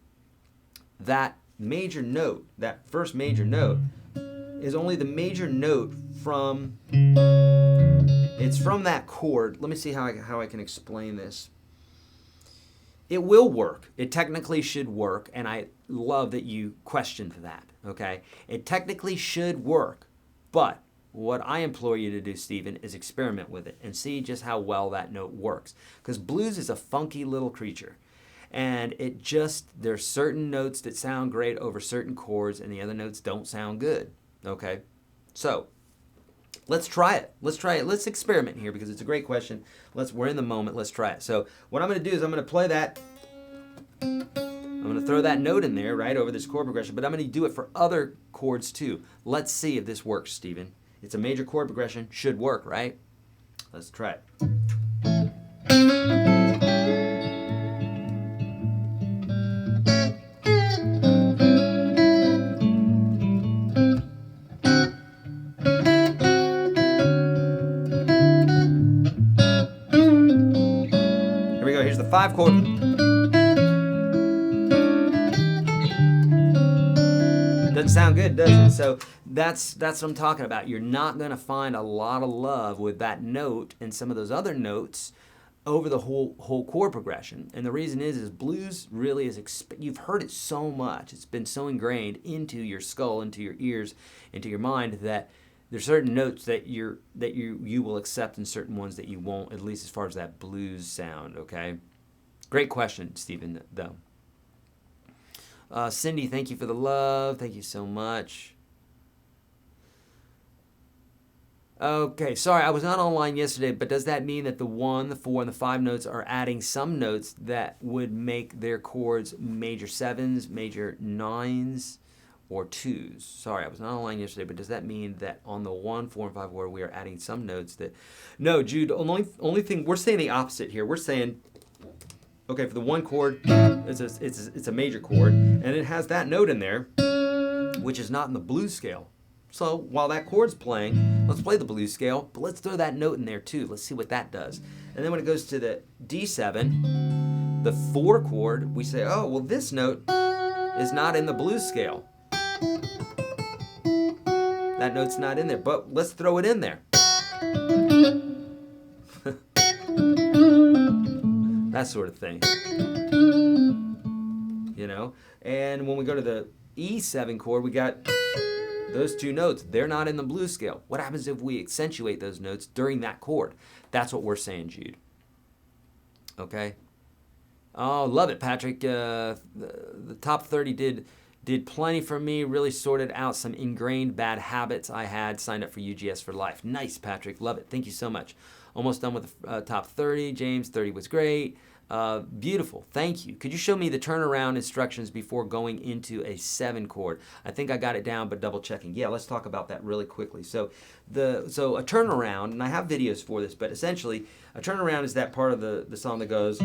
That major note, that first major note, is only the major note from, it's from that chord. Let me see how I can explain this. It will work. It technically should work, and I love that you questioned that, okay? It technically should work, but what I implore you to do, Stephen, is experiment with it and see just how well that note works. Because blues is a funky little creature. And it just, there's certain notes that sound great over certain chords and the other notes don't sound good. Okay? So, let's try it. Let's try it. Let's experiment here because it's a great question. We're in the moment. Let's try it. So, what I'm going to do is I'm going to play that. I'm going to throw that note in there, right, over this chord progression, but I'm going to do it for other chords too. Let's see if this works, Stephen. It's a major chord progression. Should work, right? Let's try it. Here we go. Here's the 5 chord. Doesn't sound good, does it? So that's what I'm talking about. You're not going to find a lot of love with that note and some of those other notes over the whole chord progression. And the reason is blues really is, you've heard it so much. It's been so ingrained into your skull, into your ears, into your mind that there's certain notes that you will accept and certain ones that you won't, at least as far as that blues sound, okay? Great question, Stephen, though. Cindy, thank you for the love. Thank you so much. Okay, sorry, I was not online yesterday, but does that mean that the 1, the 4, and the 5 notes are adding some notes that would make their chords major 7s, major 9s? or 2s? Sorry, I was not online yesterday, but does that mean that on the 1, 4, and 5 chord we are adding some notes that... No, Jude, only thing, we're saying the opposite here. We're saying, okay, for the 1 chord, it's a major chord, and it has that note in there, which is not in the blues scale. So while that chord's playing, let's play the blues scale, but let's throw that note in there too. Let's see what that does. And then when it goes to the D7, the 4 chord, we say, oh, well, this note is not in the blues scale. That note's not in there, but let's throw it in there. That sort of thing. You know? And when we go to the E7 chord, we got those 2 notes. They're not in the blues scale. What happens if we accentuate those notes during that chord? That's what we're saying, Jude. Okay? Oh, love it, Patrick. The top 30 did plenty for me. Really sorted out some ingrained bad habits I had. Signed up for UGS for life. Nice, Patrick. Love it. Thank you so much. Almost done with the top 30. James, 30 was great. Beautiful. Thank you. Could you show me the turnaround instructions before going into a 7 chord? I think I got it down, but double checking. Yeah, let's talk about that really quickly. So a turnaround, and I have videos for this, but essentially a turnaround is that part of the song that goes...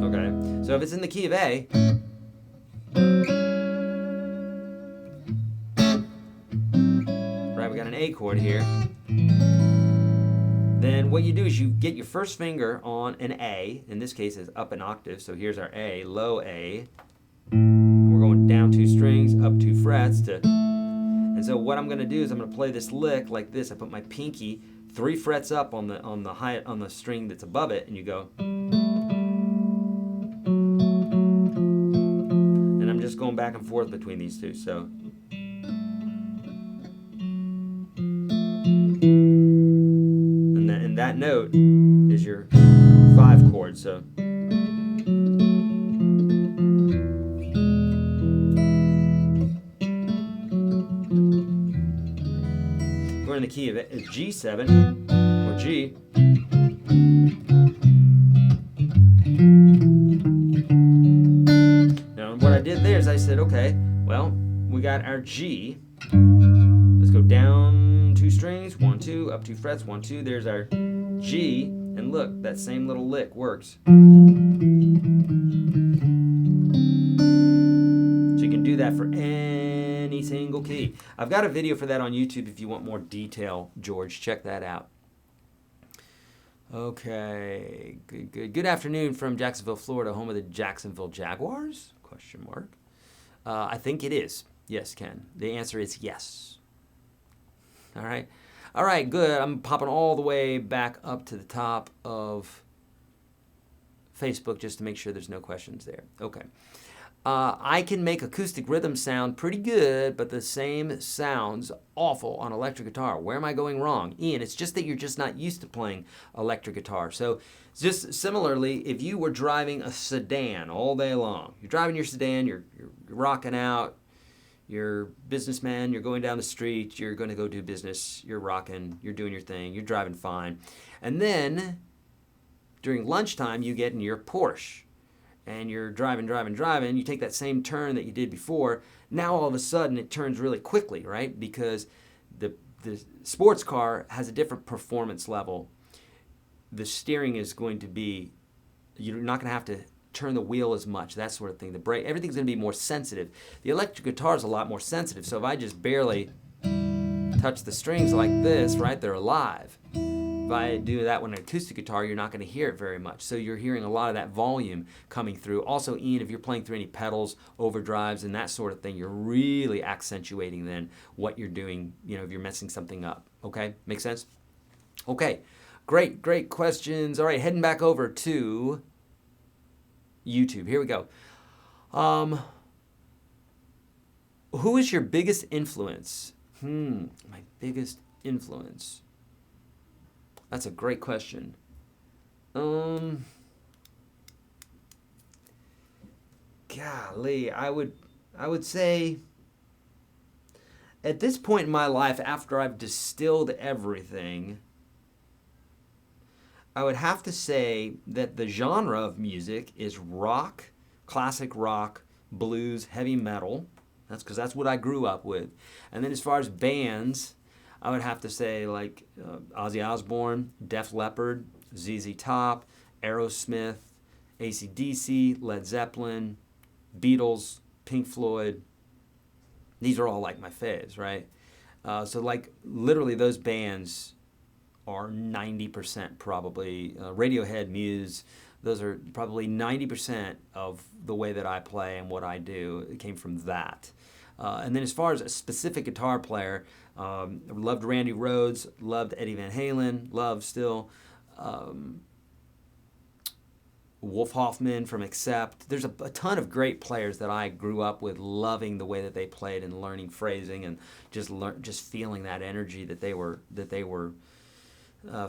Okay, so if it's in the key of A, right, we got an A chord here. Then what you do is you get your first finger on an A. In this case, it's up an octave. So here's our A, low A. We're going down 2 strings, up 2 frets. And so what I'm going to do is I'm going to play this lick like this. I put my pinky 3 frets up on the string that's above it, and you go. And I'm just going back and forth between these 2. So. And that note is your 5 chord. So. We're in the key of G7 or G. Now what I did there is I said, okay, well, we got our G. Let's go down 2 strings, 1, 2, up 2 frets, 1, 2. There's our G, and look, that same little lick works. So you can do that for any single key. I've got a video for that on YouTube if you want more detail, George. Check that out. Okay, good afternoon from Jacksonville, Florida, home of the Jacksonville Jaguars? Question mark. I think it is. Yes, Ken. The answer is yes. All right. All right, good. I'm popping all the way back up to the top of Facebook just to make sure there's no questions there. Okay. I can make acoustic rhythm sound pretty good, but the same sounds awful on electric guitar. Where am I going wrong? Ian, it's just that you're just not used to playing electric guitar. So just similarly, if you were driving a sedan all day long, you're driving your sedan, you're rocking out, you're a businessman, you're going down the street, you're going to go do business, you're rocking, you're doing your thing, you're driving fine. And then during lunchtime, you get in your Porsche. And you're driving, you take that same turn that you did before. Now all of a sudden it turns really quickly, right? Because the sports car has a different performance level. The steering is going to be, you're not going to have to turn the wheel as much, that sort of thing. The brake, everything's going to be more sensitive. The electric guitar is a lot more sensitive. So if I just barely touch the strings like this, right, they're alive. If I do that with an acoustic guitar, you're not going to hear it very much. So you're hearing a lot of that volume coming through. Also, Ian, if you're playing through any pedals, overdrives, and that sort of thing, you're really accentuating then what you're doing, you know, if you're messing something up. Okay? Make sense? Okay. Great questions. All right, heading back over to YouTube. Here we go. Who is your biggest influence? My biggest influence. That's a great question. Golly, I would say at this point in my life, after I've distilled everything, I would have to say that the genre of music is rock classic rock, blues, heavy metal. That's because that's what I grew up with. And then as far as bands, I would have to say like Ozzy Osbourne, Def Leppard, ZZ Top, Aerosmith, AC/DC, Led Zeppelin, Beatles, Pink Floyd. These are all like my faves, right? So like literally those bands are 90% probably. Radiohead, Muse, those are probably 90% of the way that I play and what I do. It came from that. And then as far as a specific guitar player, loved Randy Rhoads, loved Eddie Van Halen, love still Wolf Hoffman from Accept. There's a ton of great players that I grew up with, loving the way that they played and learning phrasing and just feeling that energy that they were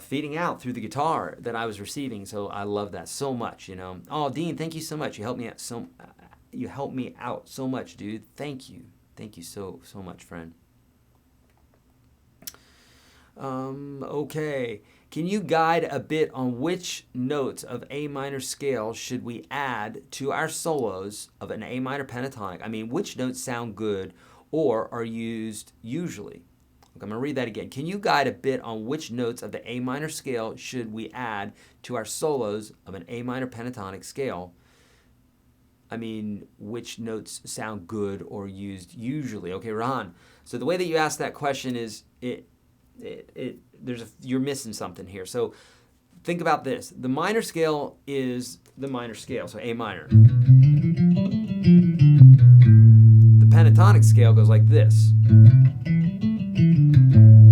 feeding out through the guitar that I was receiving. So I love that so much, you know. Oh, Dean, thank you so much. You helped me out so much, dude. Thank you so much, friend. Okay. Can you guide a bit on which notes of A minor scale should we add to our solos of an A minor pentatonic? I mean, which notes sound good or are used usually? Okay, I'm going to read that again. Can you guide a bit on which notes of the A minor scale should we add to our solos of an A minor pentatonic scale? I mean, which notes sound good or used usually? Okay, Ron. So the way that you ask that question is you're missing something here. So think about this. The minor scale is the minor scale, so A minor. The pentatonic scale goes like this.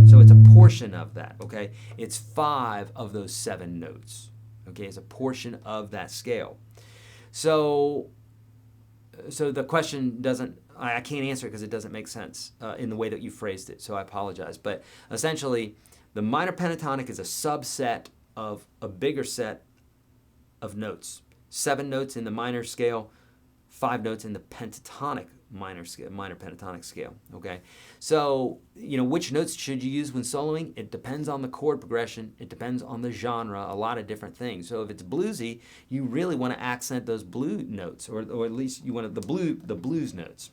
So it's a portion of that, okay? It's 5 of those 7 notes, okay? It's a portion of that scale. So the question doesn't, I can't answer it because it doesn't make sense in the way that you phrased it, so I apologize. But essentially, the minor pentatonic is a subset of a bigger set of notes. 7 notes in the minor scale, 5 notes in the pentatonic minor pentatonic scale, okay? So, you know, which notes should you use when soloing? It depends on the chord progression. It depends on the genre, a lot of different things. So if it's bluesy, you really want to accent those blue notes, or at least you want the blues notes.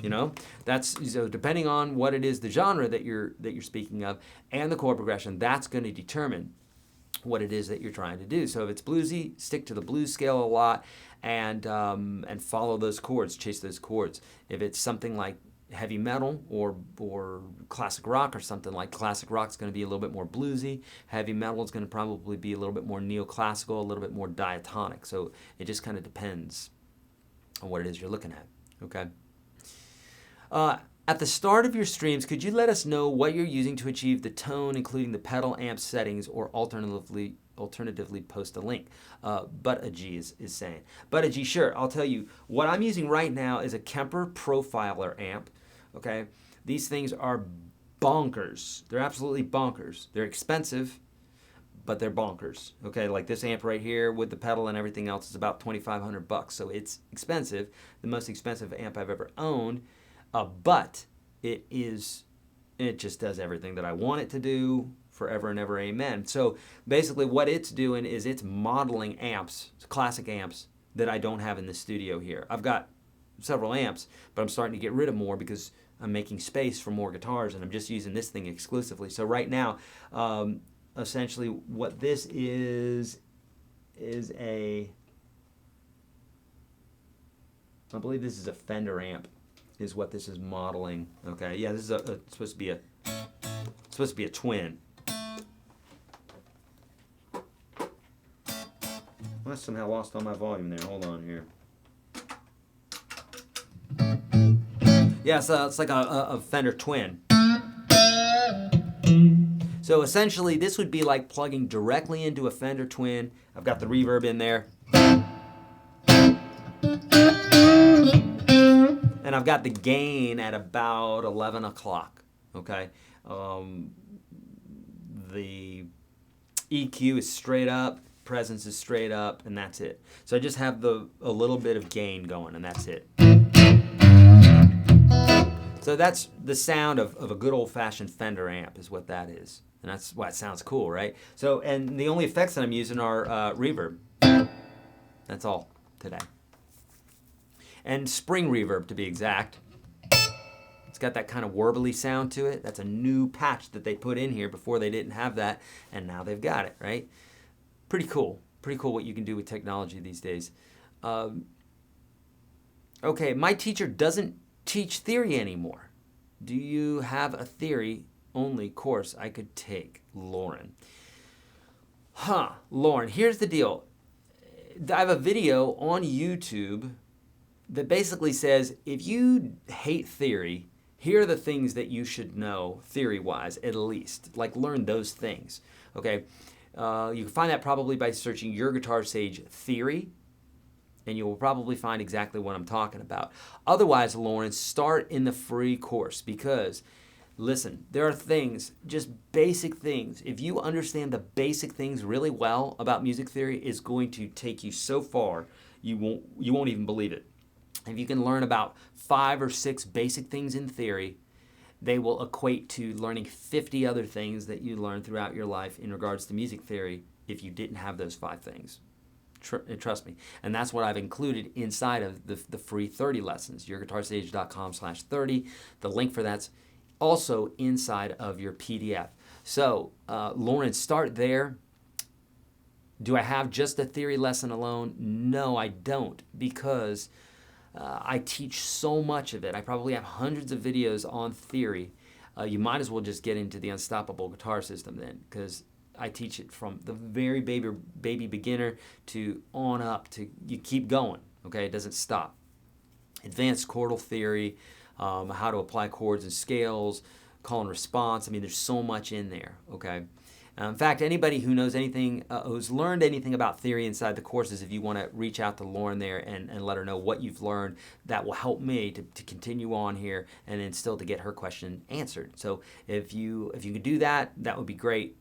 You know, that's so depending on what it is, the genre that you're speaking of, and the chord progression, that's going to determine what it is that you're trying to do. So if it's bluesy, stick to the blues scale a lot and follow those chords, chase those chords. If it's something like heavy metal or classic rock or something, like classic rock is going to be a little bit more bluesy. Heavy metal is going to probably be a little bit more neoclassical, a little bit more diatonic. So it just kind of depends on what it is you're looking at. Okay. At the start of your streams, could you let us know what you're using to achieve the tone, including the pedal amp settings, or alternatively post a link? Butta G is saying. Butta G, sure, I'll tell you. What I'm using right now is a Kemper Profiler amp, okay? These things are bonkers. They're absolutely bonkers. They're expensive, but they're bonkers, okay? Like this amp right here with the pedal and everything else is about $2,500, so it's expensive. The most expensive amp I've ever owned. But it just does everything that I want it to do, forever and ever, amen. So basically what it's doing is it's modeling amps, classic amps, that I don't have in the studio here. I've got several amps, but I'm starting to get rid of more because I'm making space for more guitars, and I'm just using this thing exclusively. So right now, essentially what this is I believe this is a Fender amp, is what this is modeling. Okay, yeah, this is supposed to be a twin. Well, I somehow lost all my volume there. Hold on here. Yeah, so it's like a Fender twin. So essentially, this would be like plugging directly into a Fender twin. I've got the reverb in there. And I've got the gain at about 11 o'clock, okay? The EQ is straight up, presence is straight up, and that's it. So I just have a little bit of gain going, and that's it. So that's the sound of a good old-fashioned Fender amp is what that is. And that's why it sounds cool, right? So, and the only effects that I'm using are reverb. That's all today. And spring reverb, to be exact. It's got that kind of warbly sound to it. That's a new patch that they put in here. Before they didn't have that, and now they've got it, right? Pretty cool. Pretty cool what you can do with technology these days. Okay, my teacher doesn't teach theory anymore. Do you have a theory only course I could take? Lauren. Lauren, here's the deal. I have a video on YouTube that basically says, if you hate theory, here are the things that you should know theory-wise, at least. Like, learn those things, okay? You can find that probably by searching YourGuitarSage Theory, and you will probably find exactly what I'm talking about. Otherwise, Lauren, start in the free course because, listen, there are things, just basic things. If you understand the basic things really well about music theory, it's going to take you so far you won't even believe it. If you can learn about 5 or 6 basic things in theory, they will equate to learning 50 other things that you learn throughout your life in regards to music theory if you didn't have those 5 things. Trust me. And that's what I've included inside of the free 30 lessons, YourGuitarSage.com/30. The link for that's also inside of your PDF. So, Lauren, start there. Do I have just a theory lesson alone? No, I don't, because I teach so much of it. I probably have hundreds of videos on theory. You might as well just get into the Unstoppable Guitar System then, because I teach it from the very baby beginner to on up to you keep going, okay? It doesn't stop. Advanced chordal theory, how to apply chords and scales, call and response. I mean, there's so much in there, okay? In fact, anybody who knows anything, who's learned anything about theory inside the courses, if you want to reach out to Lauren there and let her know what you've learned, that will help me to continue on here and then still to get her question answered. So if you could do that, that would be great,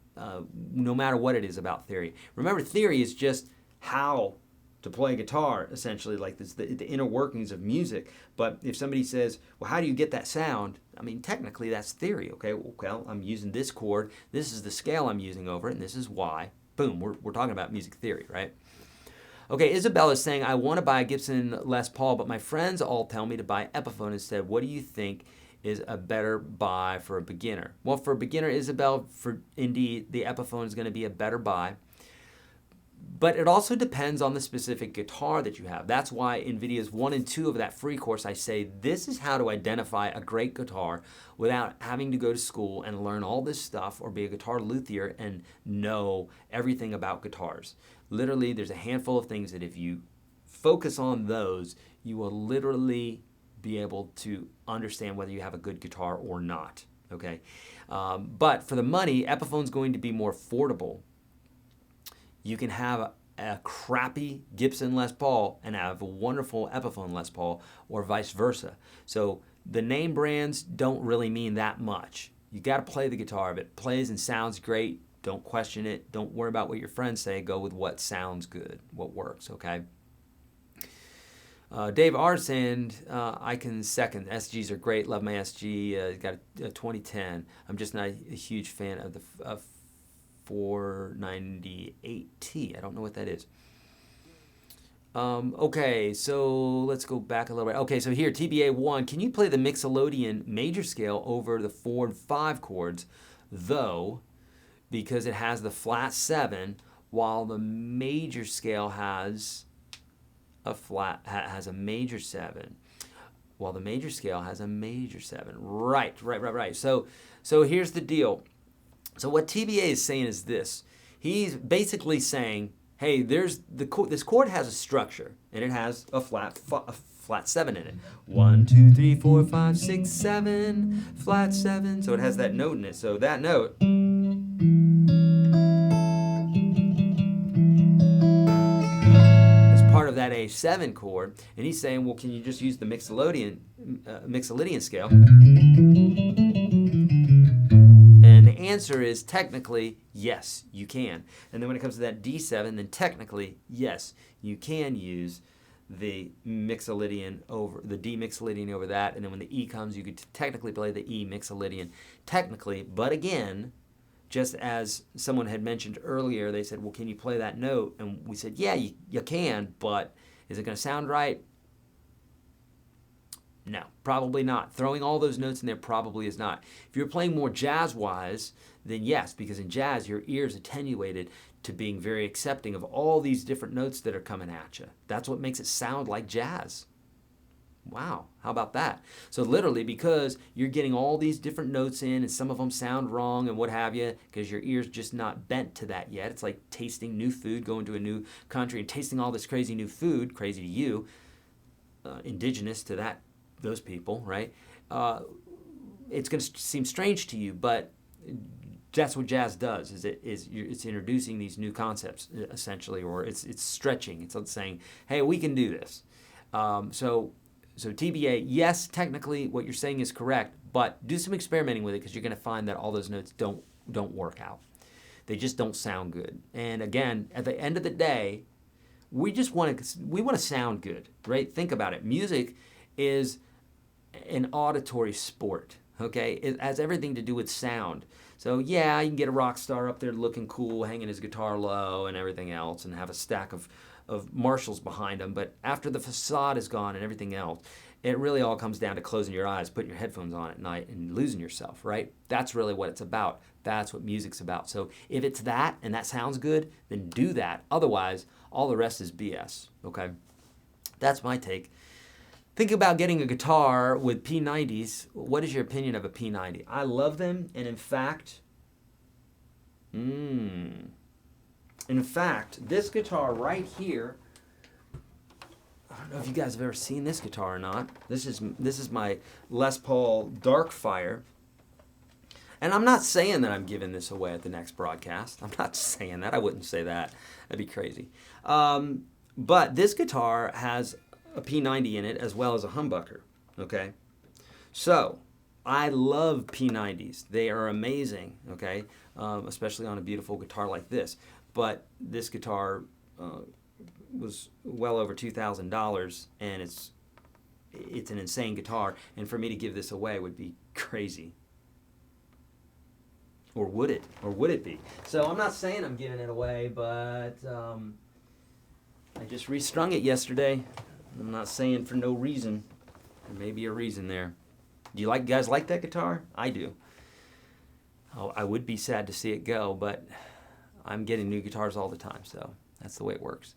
no matter what it is about theory. Remember, theory is just how to play guitar, essentially, like this, the inner workings of music. But if somebody says, well, how do you get that sound? I mean, technically, that's theory, okay? Well, I'm using this chord, this is the scale I'm using over it, and this is why. Boom, we're talking about music theory, right? Okay, Isabella is saying, I want to buy a Gibson Les Paul, but my friends all tell me to buy Epiphone instead. What do you think is a better buy for a beginner? Well, for a beginner, Isabel, indeed, the Epiphone is going to be a better buy. But it also depends on the specific guitar that you have. That's why in videos 1 and 2 of that free course, I say this is how to identify a great guitar without having to go to school and learn all this stuff or be a guitar luthier and know everything about guitars. Literally, there's a handful of things that if you focus on those, you will literally be able to understand whether you have a good guitar or not, okay? But for the money, Epiphone's going to be more affordable. You can have a crappy Gibson Les Paul and have a wonderful Epiphone Les Paul, or vice versa. So the name brands don't really mean that much. You got to play the guitar. If it plays and sounds great, don't question it. Don't worry about what your friends say. Go with what sounds good, what works, okay? Dave R. saying, I can second. SGs are great. Love my SG. Got a 2010. I'm just not a huge fan of the 498T. I don't know what that is. Okay, so let's go back a little bit. Okay, so here, TBA1, can you play the Mixolydian major scale over the 4 and 5 chords, though, because it has the flat 7, while the major scale has a has a major 7, while the major scale has a major 7. Right. So here's the deal. So what TBA is saying is this. He's basically saying, hey, this chord has a structure, and it has a flat 7 in it. 1, 2, 3, 4, 5, 6, 7, flat 7. So it has that note in it. So that note is part of that A7 chord. And he's saying, well, can you just use the Mixolydian scale? And answer is technically, yes, you can. And then when it comes to that D7, then technically, yes, you can use the mixolydian over, the D mixolydian over that, and then when the E comes, you could technically play the E mixolydian, technically, but again, just as someone had mentioned earlier, they said, well, can you play that note? And we said, yeah, you can, but is it going to sound right? No, probably not. Throwing all those notes in there probably is not. If you're playing more jazz-wise, then yes, because in jazz, your ear's attenuated to being very accepting of all these different notes that are coming at you. That's what makes it sound like jazz. Wow, how about that? So literally, because you're getting all these different notes in and some of them sound wrong and what have you, because your ear's just not bent to that yet. It's like tasting new food, going to a new country and tasting all this crazy new food, crazy to you, indigenous to those people, right? It's going to seem strange to you, but that's what jazz does. It's introducing these new concepts essentially, or it's stretching. It's saying, hey, we can do this. So TBA, yes, technically what you're saying is correct, but do some experimenting with it because you're going to find that all those notes don't work out. They just don't sound good. And again, at the end of the day, we want to sound good, right? Think about it. Music is an auditory sport, okay? It has everything to do with sound. So yeah, you can get a rock star up there looking cool, hanging his guitar low and everything else, and have a stack of Marshalls behind him, but after the facade is gone and everything else, it really all comes down to closing your eyes, putting your headphones on at night, and losing yourself, right? That's really what it's about. That's what music's about. So if it's that, and that sounds good, then do that. Otherwise, all the rest is BS, okay? That's my take. Think about getting a guitar with P90s. What is your opinion of a P90? I love them, and in fact, this guitar right here, I don't know if you guys have ever seen this guitar or not. This is my Les Paul Darkfire. And I'm not saying that I'm giving this away at the next broadcast. I'm not saying that. I wouldn't say that. That'd be crazy. But this guitar has a P90 in it as well as a humbucker, okay? So, I love P90s. They are amazing, okay? Especially on a beautiful guitar like this. But this guitar was well over $2,000, and it's an insane guitar. And for me to give this away would be crazy. Or would it? Or would it be? So I'm not saying I'm giving it away, but I just restrung it yesterday. I'm not saying for no reason. There may be a reason there. Do you guys like that guitar? I do. Oh, I would be sad to see it go, but I'm getting new guitars all the time, so that's the way it works.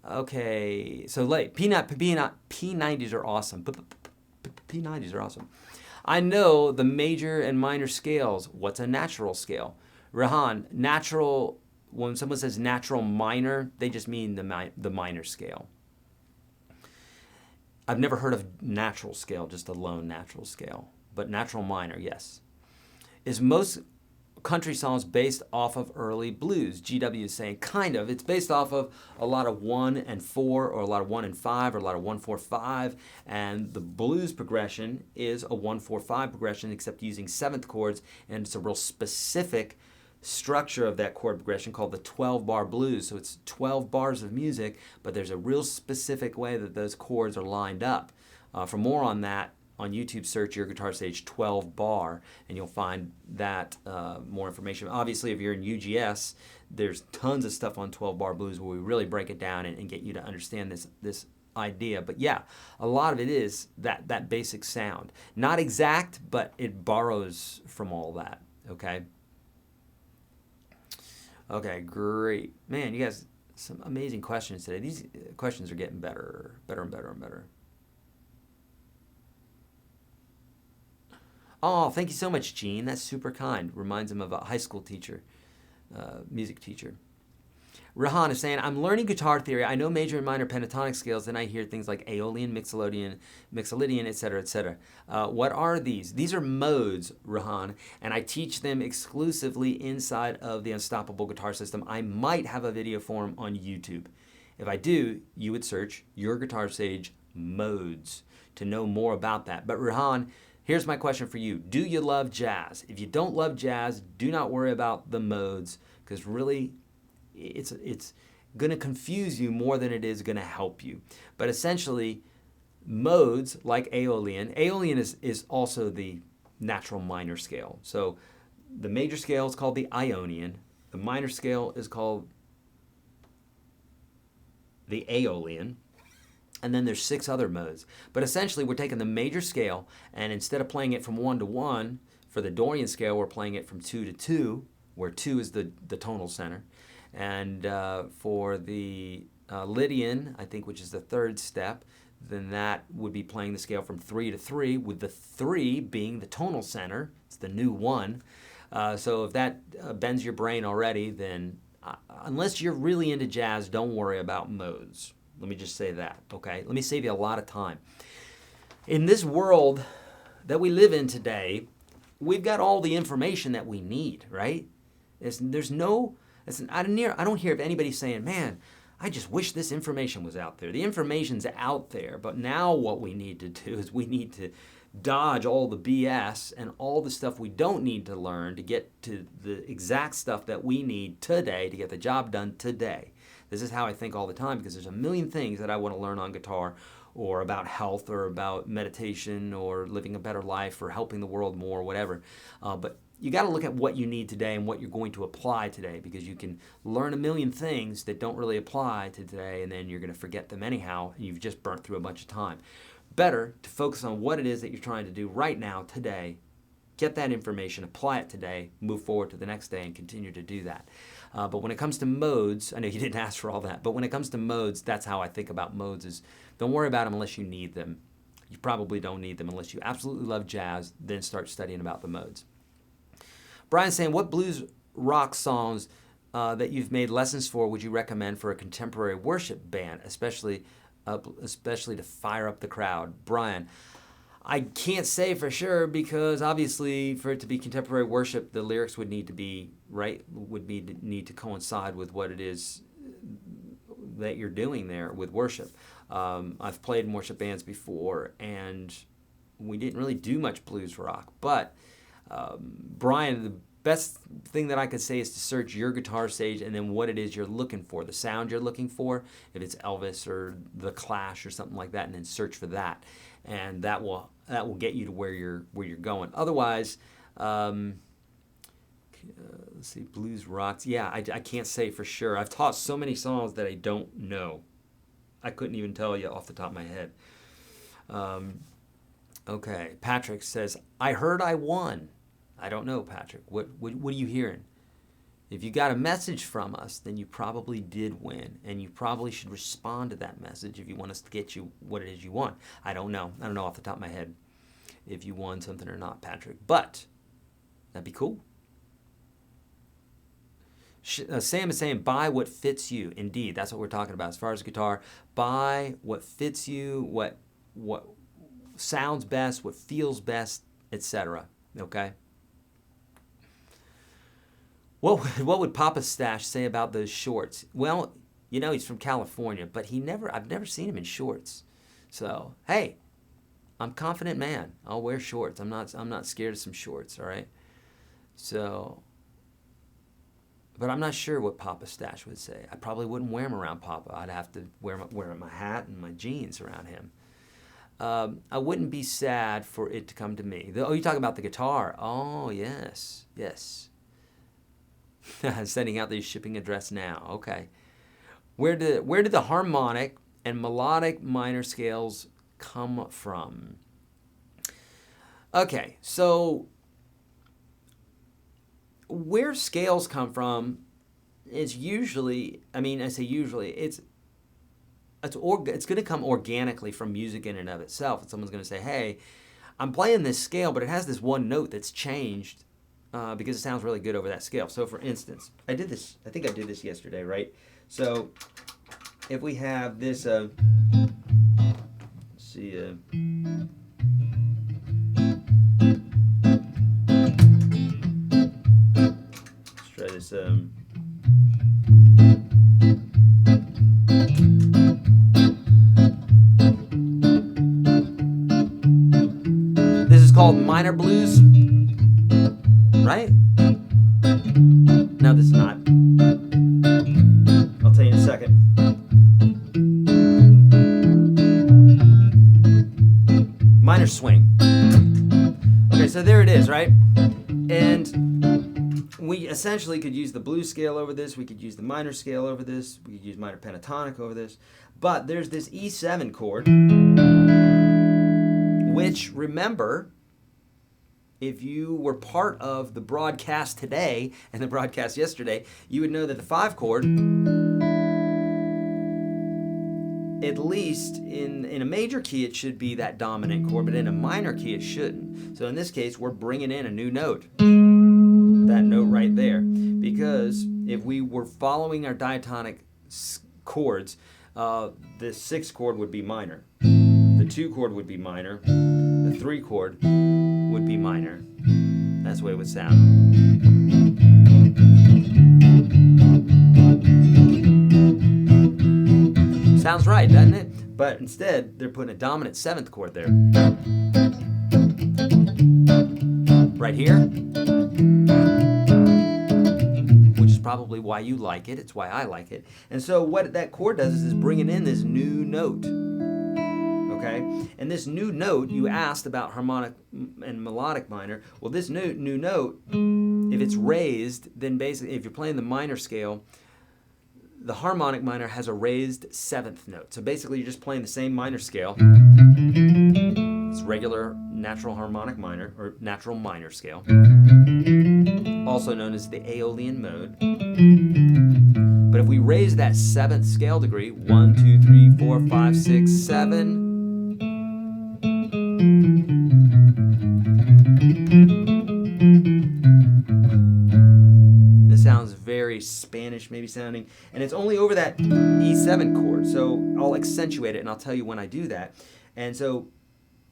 Okay, so P90s are awesome. P90s are awesome. I know the major and minor scales. What's a natural scale? Rehan, natural, when someone says natural minor, they just mean the minor scale. I've never heard of natural scale, just a lone natural scale. But natural minor, yes. Is most country songs based off of early blues? GW is saying kind of. It's based off of a lot of 1 and 4, or a lot of 1 and 5, or a lot of 1, 4, 5. And the blues progression is a 1, 4, 5 progression, except using seventh chords, and it's a real specific structure of that chord progression called the 12-bar blues. So it's 12 bars of music, but there's a real specific way that those chords are lined up. For more on that, on YouTube, search YourGuitarSage 12 bar, and you'll find that more information. Obviously, if you're in UGS, there's tons of stuff on 12 bar blues where we really break it down and get you to understand this idea. But yeah, a lot of it is that basic sound. Not exact, but it borrows from all that, okay? Okay, great. Man, you guys, some amazing questions today. These questions are getting better and better and better. Oh, thank you so much, Gene. That's super kind. Reminds him of a high school teacher, music teacher. Rahan is saying, I'm learning guitar theory. I know major and minor pentatonic scales. Then I hear things like Aeolian, Mixolydian, etc., etc. What are these? These are modes, Rahan, and I teach them exclusively inside of the Unstoppable Guitar System. I might have a video for them on YouTube. If I do, you would search YourGuitarSage modes to know more about that. But Rahan, Here's my question for you. Do you love jazz? If you don't love jazz, do not worry about the modes, because really it's going to confuse you more than it is going to help you. But essentially, modes like Aeolian is also the natural minor scale. So the major scale is called the Ionian. The minor scale is called the Aeolian. And then there's 6 other modes. But essentially, we're taking the major scale, and instead of playing it from 1 to 1, for the Dorian scale, we're playing it from 2 to 2, where 2 is the tonal center. And for the Lydian, I think, which is the 3rd step, then that would be playing the scale from 3 to 3, with the 3 being the tonal center. It's the new 1. So if that bends your brain already, then unless you're really into jazz, don't worry about modes. Let me just say that, okay? Let me save you a lot of time. In this world that we live in today, we've got all the information that we need, right? I don't hear of anybody saying, man, I just wish this information was out there. The information's out there, but now what we need to do is we need to dodge all the BS and all the stuff we don't need to learn to get to the exact stuff that we need today to get the job done today. This is how I think all the time, because there's a million things that I want to learn on guitar, or about health, or about meditation, or living a better life, or helping the world more, whatever. But you got to look at what you need today and what you're going to apply today, because you can learn a million things that don't really apply to today, and then you're going to forget them anyhow, and you've just burnt through a bunch of time. Better to focus on what it is that you're trying to do right now, today, get that information, apply it today, move forward to the next day, and continue to do that. But when it comes to modes, I know you didn't ask for all that, but when it comes to modes, that's how I think about modes, is don't worry about them unless you need them. You probably don't need them unless you absolutely love jazz, then start studying about the modes. Brian's saying, what blues rock songs that you've made lessons for would you recommend for a contemporary worship band, especially to fire up the crowd? Brian, I can't say for sure, because obviously for it to be contemporary worship, the lyrics would need to be right, need to coincide with what it is that you're doing there with worship. I've played in worship bands before, and we didn't really do much blues rock. But Brian, the best thing that I could say is to search YourGuitarSage, and then what it is you're looking for, the sound you're looking for, if it's Elvis or The Clash or something like that, and then search for that, and that will get you to where you're going. Otherwise, let's see, blues rocks. Yeah, I can't say for sure. I've taught so many songs that I don't know. I couldn't even tell you off the top of my head. Okay, Patrick says, I heard I won. I don't know, Patrick. What are you hearing? If you got a message from us, then you probably did win, and you probably should respond to that message if you want us to get you what it is you want. I don't know. I don't know off the top of my head if you won something or not, Patrick. But that'd be cool. Sam is saying, buy what fits you. Indeed, that's what we're talking about. As far as guitar, buy what fits you, what sounds best, what feels best, etc. Okay? What would Papa Stash say about those shorts? Well, you know, he's from California, but I've never seen him in shorts. So, hey, I'm a confident man. I'll wear shorts. I'm not scared of some shorts, all right? So, but I'm not sure what Papa Stash would say. I probably wouldn't wear him around Papa. I'd have to wear my hat and my jeans around him. I wouldn't be sad for it to come to me. Oh, you're talking about the guitar. Oh, yes. Sending out the shipping address now. Okay. Where did the harmonic and melodic minor scales come from? Okay, so where scales come from is usually, I say usually, it's going to come organically from music in and of itself. And someone's going to say, hey, I'm playing this scale, but it has this one note that's changed because it sounds really good over that scale. So for instance, I think I did this yesterday, right? So if we have this, let's see, let's try this, this is called this is not. I'll tell you in a second. Minor swing. Okay, so there it is, right? And we essentially could use the blues scale over this. We could use the minor scale over this. We could use minor pentatonic over this. But there's this E7 chord, which, remember, if you were part of the broadcast today and the broadcast yesterday, you would know that the 5 chord, at least in a major key, it should be that dominant chord, but in a minor key, it shouldn't. So in this case, we're bringing in a new note, that note right there, because if we were following our diatonic chords, the 6 chord would be minor, the 2 chord would be minor, the 3 chord would be minor. That's the way it would sound. Sounds right, doesn't it? But instead, they're putting a dominant 7th chord there. Right here. Which is probably why you like it. It's why I like it. And so what that chord does is bringing in this new note. Okay? And this new note, you asked about harmonic and melodic minor. Well, this new note, if it's raised, then basically, if you're playing the minor scale, the harmonic minor has a raised 7th note. So basically, you're just playing the same minor scale. It's regular natural harmonic minor, or natural minor scale, also known as the Aeolian mode. But if we raise that 7th scale degree, 1, 2, 3, 4, 5, 6, 7, this sounds very Spanish maybe sounding, and it's only over that E7 chord. So I'll accentuate it and I'll tell you when I do that. And so,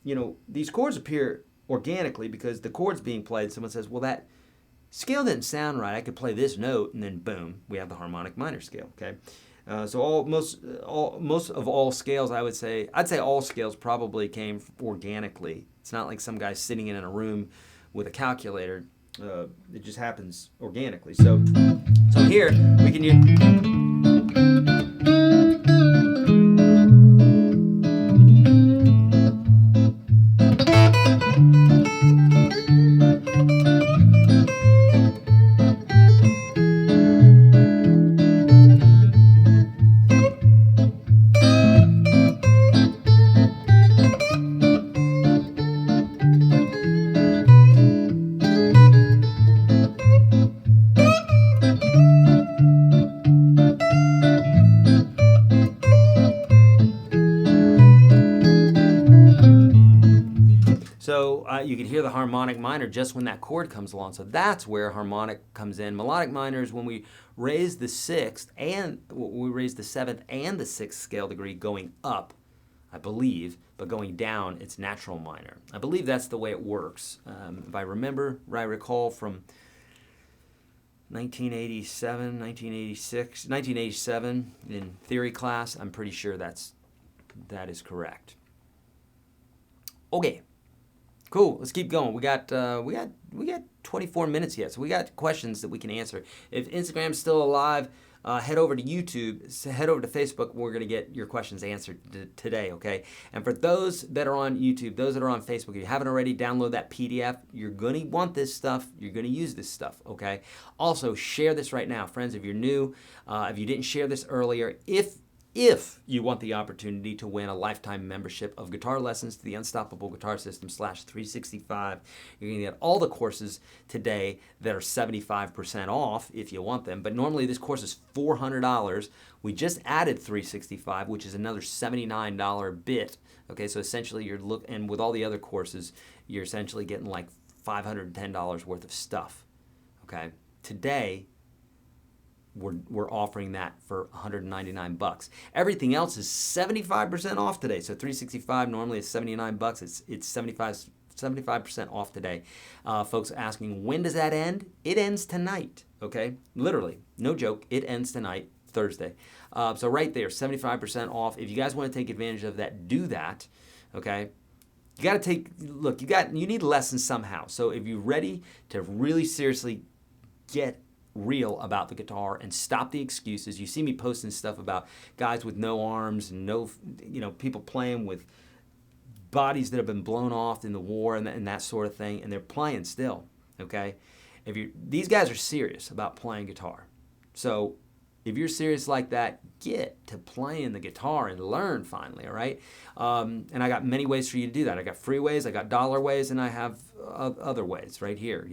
you know, these chords appear organically because the chord's being played. Someone says, well, that scale didn't sound right. I could play this note, and then boom, we have the harmonic minor scale. Okay, so most of all scales, I'd say all scales probably came organically. It's not like some guy sitting in a room with a calculator. It just happens organically. So here we can use. So you can hear the harmonic minor just when that chord comes along. So that's where harmonic comes in. Melodic minor is when we raise the 6th and we raise the 7th and the 6th scale degree going up, I believe, but going down, it's natural minor. I believe that's the way it works. If I recall from 1987 in theory class, I'm pretty sure that is correct. Okay. Cool. Let's keep going. We got 24 minutes yet, so we got questions that we can answer. If Instagram's still alive, head over to YouTube, head over to Facebook. We're going to get your questions answered today, okay? And for those that are on YouTube, those that are on Facebook, if you haven't already, download that PDF. You're going to want this stuff. You're going to use this stuff, okay? Also, share this right now. Friends, if you're new, if you didn't share this earlier, if you want the opportunity to win a lifetime membership of guitar lessons to the Unstoppable Guitar System /365, you're going to get all the courses today that are 75% off if you want them. But normally this course is $400. We just added 365, which is another $79 bit. Okay, so essentially and with all the other courses, you're essentially getting like $510 worth of stuff. Okay, today, we're offering that for $199. Everything else is 75% off today. So 365 normally is $79. It's 75% off today. Folks asking, when does that end? It ends tonight. Okay, literally, no joke. It ends tonight, Thursday. So right there, 75% off. If you guys want to take advantage of that, do that. Okay. You got to you need lessons somehow. So if you're ready to really seriously get real about the guitar and stop the excuses. You see me posting stuff about guys with no arms and no, people playing with bodies that have been blown off in the war and that sort of thing, and they're playing still, okay? These guys are serious about playing guitar. So if you're serious like that, get to playing the guitar and learn finally, all right? And I got many ways for you to do that. I got free ways, I got dollar ways, and I have other ways right here,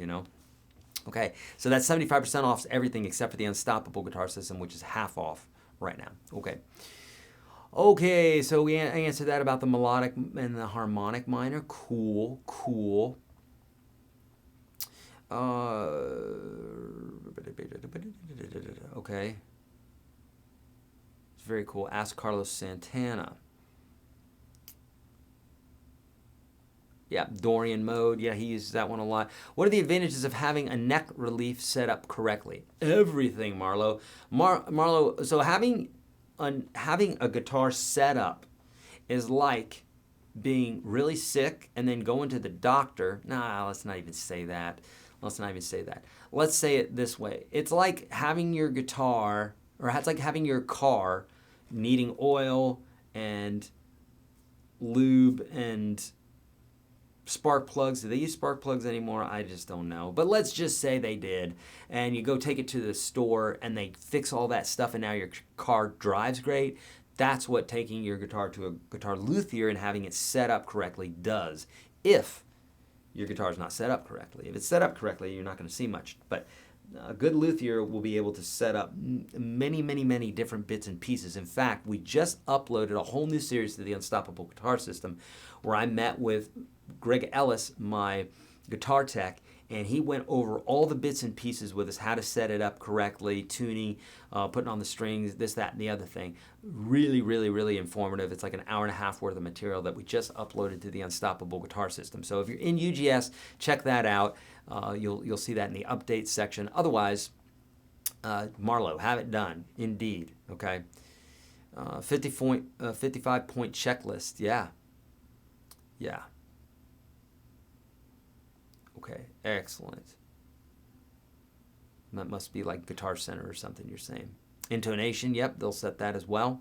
Okay, so that's 75% off everything except for the Unstoppable Guitar System, which is half off right now. Okay, so I answered that about the melodic and the harmonic minor. Cool. Okay. It's very cool. Ask Carlos Santana. Yeah, Dorian mode. Yeah, he uses that one a lot. What are the advantages of having a neck relief set up correctly? Everything, Marlo. Marlo, so having a guitar set up is like being really sick and then going to the doctor. Nah, let's not even say that. Let's say it this way. It's like having your guitar, or it's like having your car needing oil and lube and spark plugs. Do they use spark plugs anymore? I just don't know. But let's just say they did. And you go take it to the store and they fix all that stuff and now your car drives great. That's what taking your guitar to a guitar luthier and having it set up correctly does. If your guitar is not set up correctly. If it's set up correctly, you're not going to see much. But a good luthier will be able to set up many different bits and pieces. In fact, we just uploaded a whole new series to the Unstoppable Guitar System where I met with Greg Ellis, my guitar tech, and he went over all the bits and pieces with us, how to set it up correctly, tuning, putting on the strings, this, that, and the other thing. Really informative. It's like an hour and a half worth of material that we just uploaded to the Unstoppable Guitar System. So if you're in UGS, check that out. You'll see that in the updates section. Otherwise, Marlo, have it done. Indeed. Okay. 55-point checklist. Yeah. Okay, excellent. That must be like Guitar Center or something you're saying. Intonation, yep, they'll set that as well.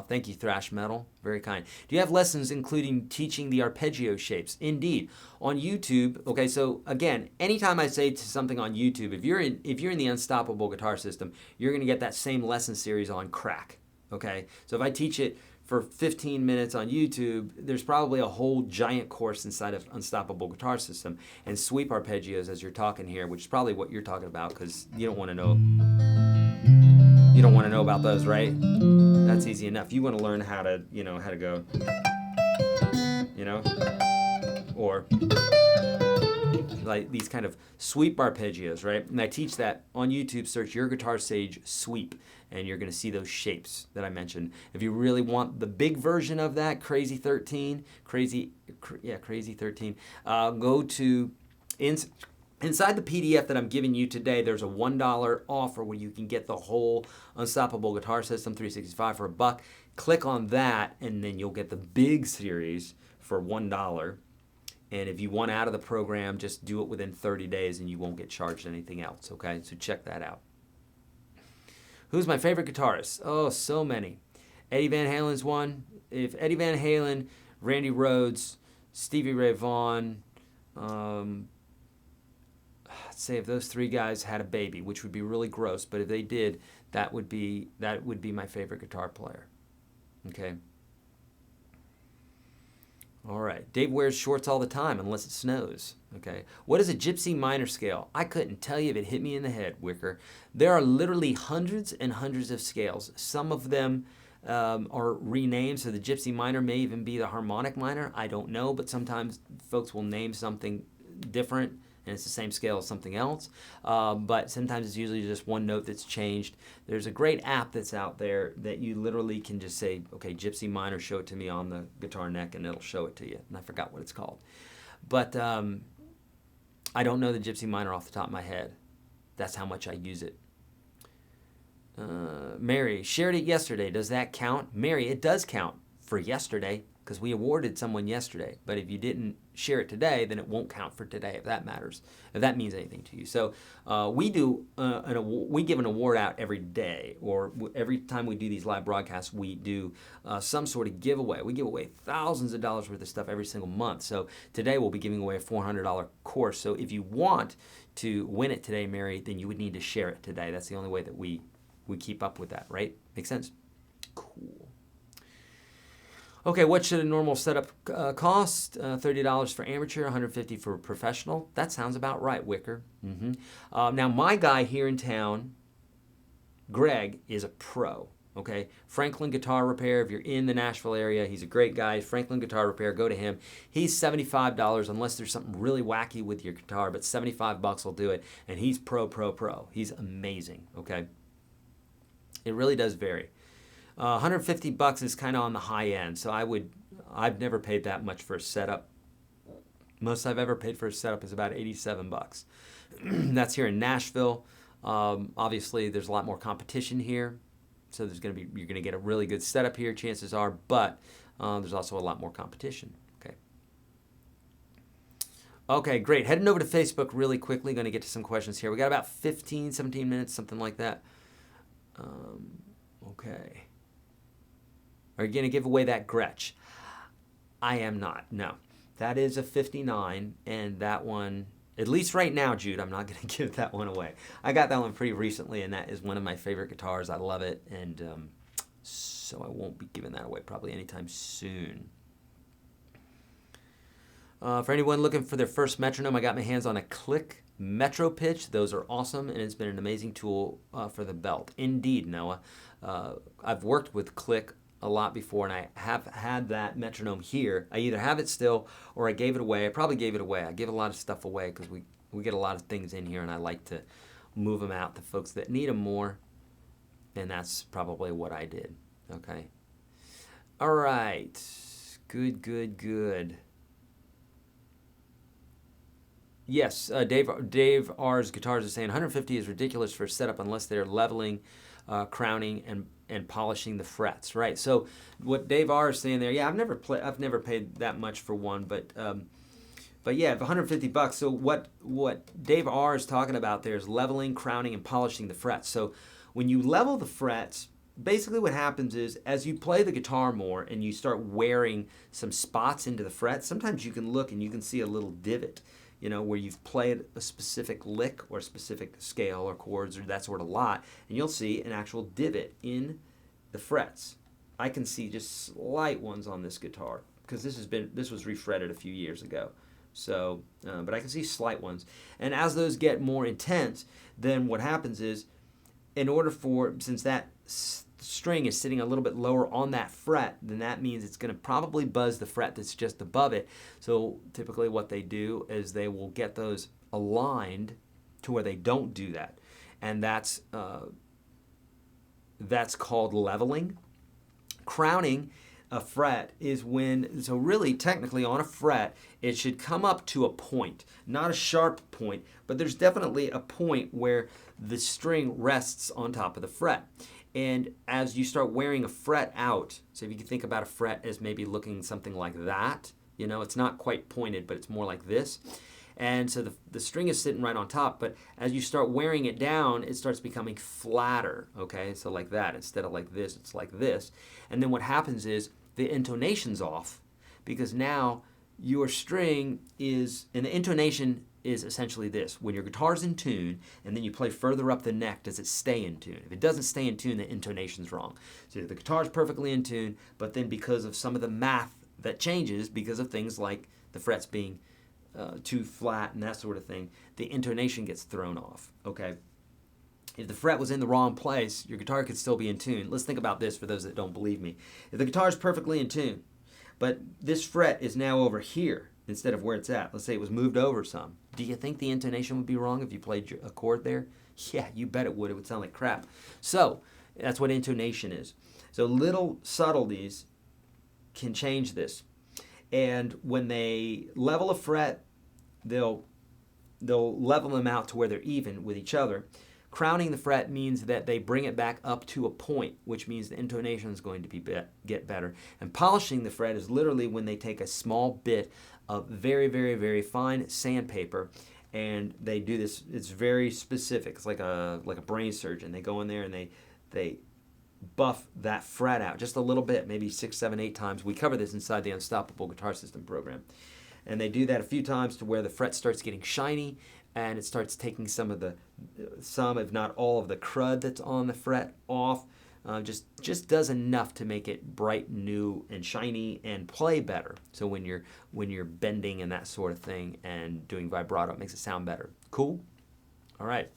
Thank you, Thrash Metal. Very kind. Do you have lessons including teaching the arpeggio shapes? Indeed. On YouTube, okay, so again, anytime I say something on YouTube, if you're in the Unstoppable Guitar System, you're going to get that same lesson series on crack, okay? So if I teach it for 15 minutes on YouTube, there's probably a whole giant course inside of Unstoppable Guitar System. And sweep arpeggios, as you're talking here, which is probably what you're talking about, because you don't want to know about those, right? That's easy enough. You want to learn how to go, or like these kind of sweep arpeggios, right? And I teach that on YouTube. Search YourGuitarSage sweep, and you're going to see those shapes that I mentioned. If you really want the big version of that, Crazy 13, go to inside the PDF that I'm giving you today. There's a $1 offer where you can get the whole Unstoppable Guitar System 365 for $1. Click on that, and then you'll get the big series for $1. And if you want out of the program, just do it within 30 days and you won't get charged anything else, okay? So check that out. Who's my favorite guitarist? Oh, so many. Eddie Van Halen's one. If Eddie Van Halen, Randy Rhoads, Stevie Ray Vaughan, I'd say if those three guys had a baby, which would be really gross, but if they did, that would be my favorite guitar player, okay? All right. Dave wears shorts all the time unless it snows. Okay. What is a gypsy minor scale? I couldn't tell you if it hit me in the head, Wicker. There are literally hundreds and hundreds of scales. Some of them are renamed, so the gypsy minor may even be the harmonic minor. I don't know, but sometimes folks will name something different and it's the same scale as something else. But sometimes it's usually just one note that's changed. There's a great app that's out there that you literally can just say, okay, gypsy minor, show it to me on the guitar neck, and it'll show it to you. And I forgot what it's called. But I don't know the gypsy minor off the top of my head. That's how much I use it. Mary, shared it yesterday. Does that count? Mary, it does count for yesterday because we awarded someone yesterday. But if you didn't share it today, then it won't count for today, if that matters, if that means anything to you. So we give an award out every day, or every time we do these live broadcasts, we do some sort of giveaway. We give away thousands of dollars worth of stuff every single month. So today we'll be giving away a $400 course. So if you want to win it today, Mary, then you would need to share it today. That's the only way that we keep up with that, right? Makes sense? Cool. Okay, what should a normal setup cost? $30 for amateur, $150 for professional. That sounds about right, Wicker. Now, my guy here in town, Greg, is a pro. Okay, Franklin Guitar Repair. If you're in the Nashville area, he's a great guy. Franklin Guitar Repair, go to him. He's $75 unless there's something really wacky with your guitar, but $75 will do it. And he's pro. He's amazing. Okay, it really does vary. $150 is kind of on the high end, so I've never paid that much for a setup. Most I've ever paid for a setup is about $87. That's here in Nashville. Obviously, there's a lot more competition here, so you're gonna get a really good setup here, chances are, but there's also a lot more competition. Okay, great. Heading over to Facebook really quickly. Going to get to some questions here. We got about 15, 17 minutes, something like that. Okay. Are you going to give away that Gretsch? I am not, no. That is a 59, and that one, at least right now, Jude, I'm not going to give that one away. I got that one pretty recently, and that is one of my favorite guitars. I love it, and so I won't be giving that away probably anytime soon. For anyone looking for their first metronome, I got my hands on a Click Metro Pitch. Those are awesome, and it's been an amazing tool for the belt. Indeed, Noah. I've worked with Click a lot before, and I have had that metronome here. I either have it still, or I gave it away. I probably gave it away. I give a lot of stuff away because we get a lot of things in here, and I like to move them out to folks that need them more, and that's probably what I did. Okay. All right. Good. Yes, Dave R's Guitars is saying $150 is ridiculous for a setup unless they're leveling, crowning, and polishing the frets. Right. So what Dave R is saying there, yeah, I've never paid that much for one, but yeah, if $150. So what Dave R is talking about there is leveling, crowning, and polishing the frets. So when you level the frets, basically what happens is as you play the guitar more and you start wearing some spots into the frets, sometimes you can look and you can see a little divot, where you've played a specific lick or a specific scale or chords or that sort of lot, and you'll see an actual divot in the frets. I can see just slight ones on this guitar because this was refretted a few years ago. So, but I can see slight ones. And as those get more intense, then what happens is, since that string is sitting a little bit lower on that fret, then that means it's going to probably buzz the fret that's just above it. So typically what they do is they will get those aligned to where they don't do that. And that's called leveling. Crowning a fret is so really technically on a fret, it should come up to a point, not a sharp point, but there's definitely a point where the string rests on top of the fret. And as you start wearing a fret out, so if you can think about a fret as maybe looking something like that, it's not quite pointed, but it's more like this. And so the string is sitting right on top, but as you start wearing it down, it starts becoming flatter, okay? So like that, instead of like this, it's like this. And then what happens is the intonation's off because now your string and the intonation is essentially this. When your guitar's in tune and then you play further up the neck, does it stay in tune? If it doesn't stay in tune, the intonation's wrong. So the guitar's perfectly in tune, but then because of some of the math that changes, because of things like the frets being too flat and that sort of thing, the intonation gets thrown off, okay? If the fret was in the wrong place, your guitar could still be in tune. Let's think about this for those that don't believe me. If the guitar is perfectly in tune, but this fret is now over here instead of where it's at, let's say it was moved over some, do you think the intonation would be wrong if you played a chord there? Yeah, you bet it would. It would sound like crap. So that's what intonation is. So little subtleties can change this. And when they level a fret, they'll level them out to where they're even with each other. Crowning the fret means that they bring it back up to a point, which means the intonation is going to get better. And polishing the fret is literally when they take a small bit of very, very, very fine sandpaper, and they do this. It's very specific. It's like a brain surgeon. They go in there and they buff that fret out just a little bit, maybe 6, 7, 8 times. We cover this inside the Unstoppable Guitar System program. And they do that a few times to where the fret starts getting shiny, and it starts taking some, if not all, of the crud that's on the fret off. Just does enough to make it bright, new, and shiny, and play better. So when you're bending and that sort of thing and doing vibrato, it makes it sound better. Cool? All right.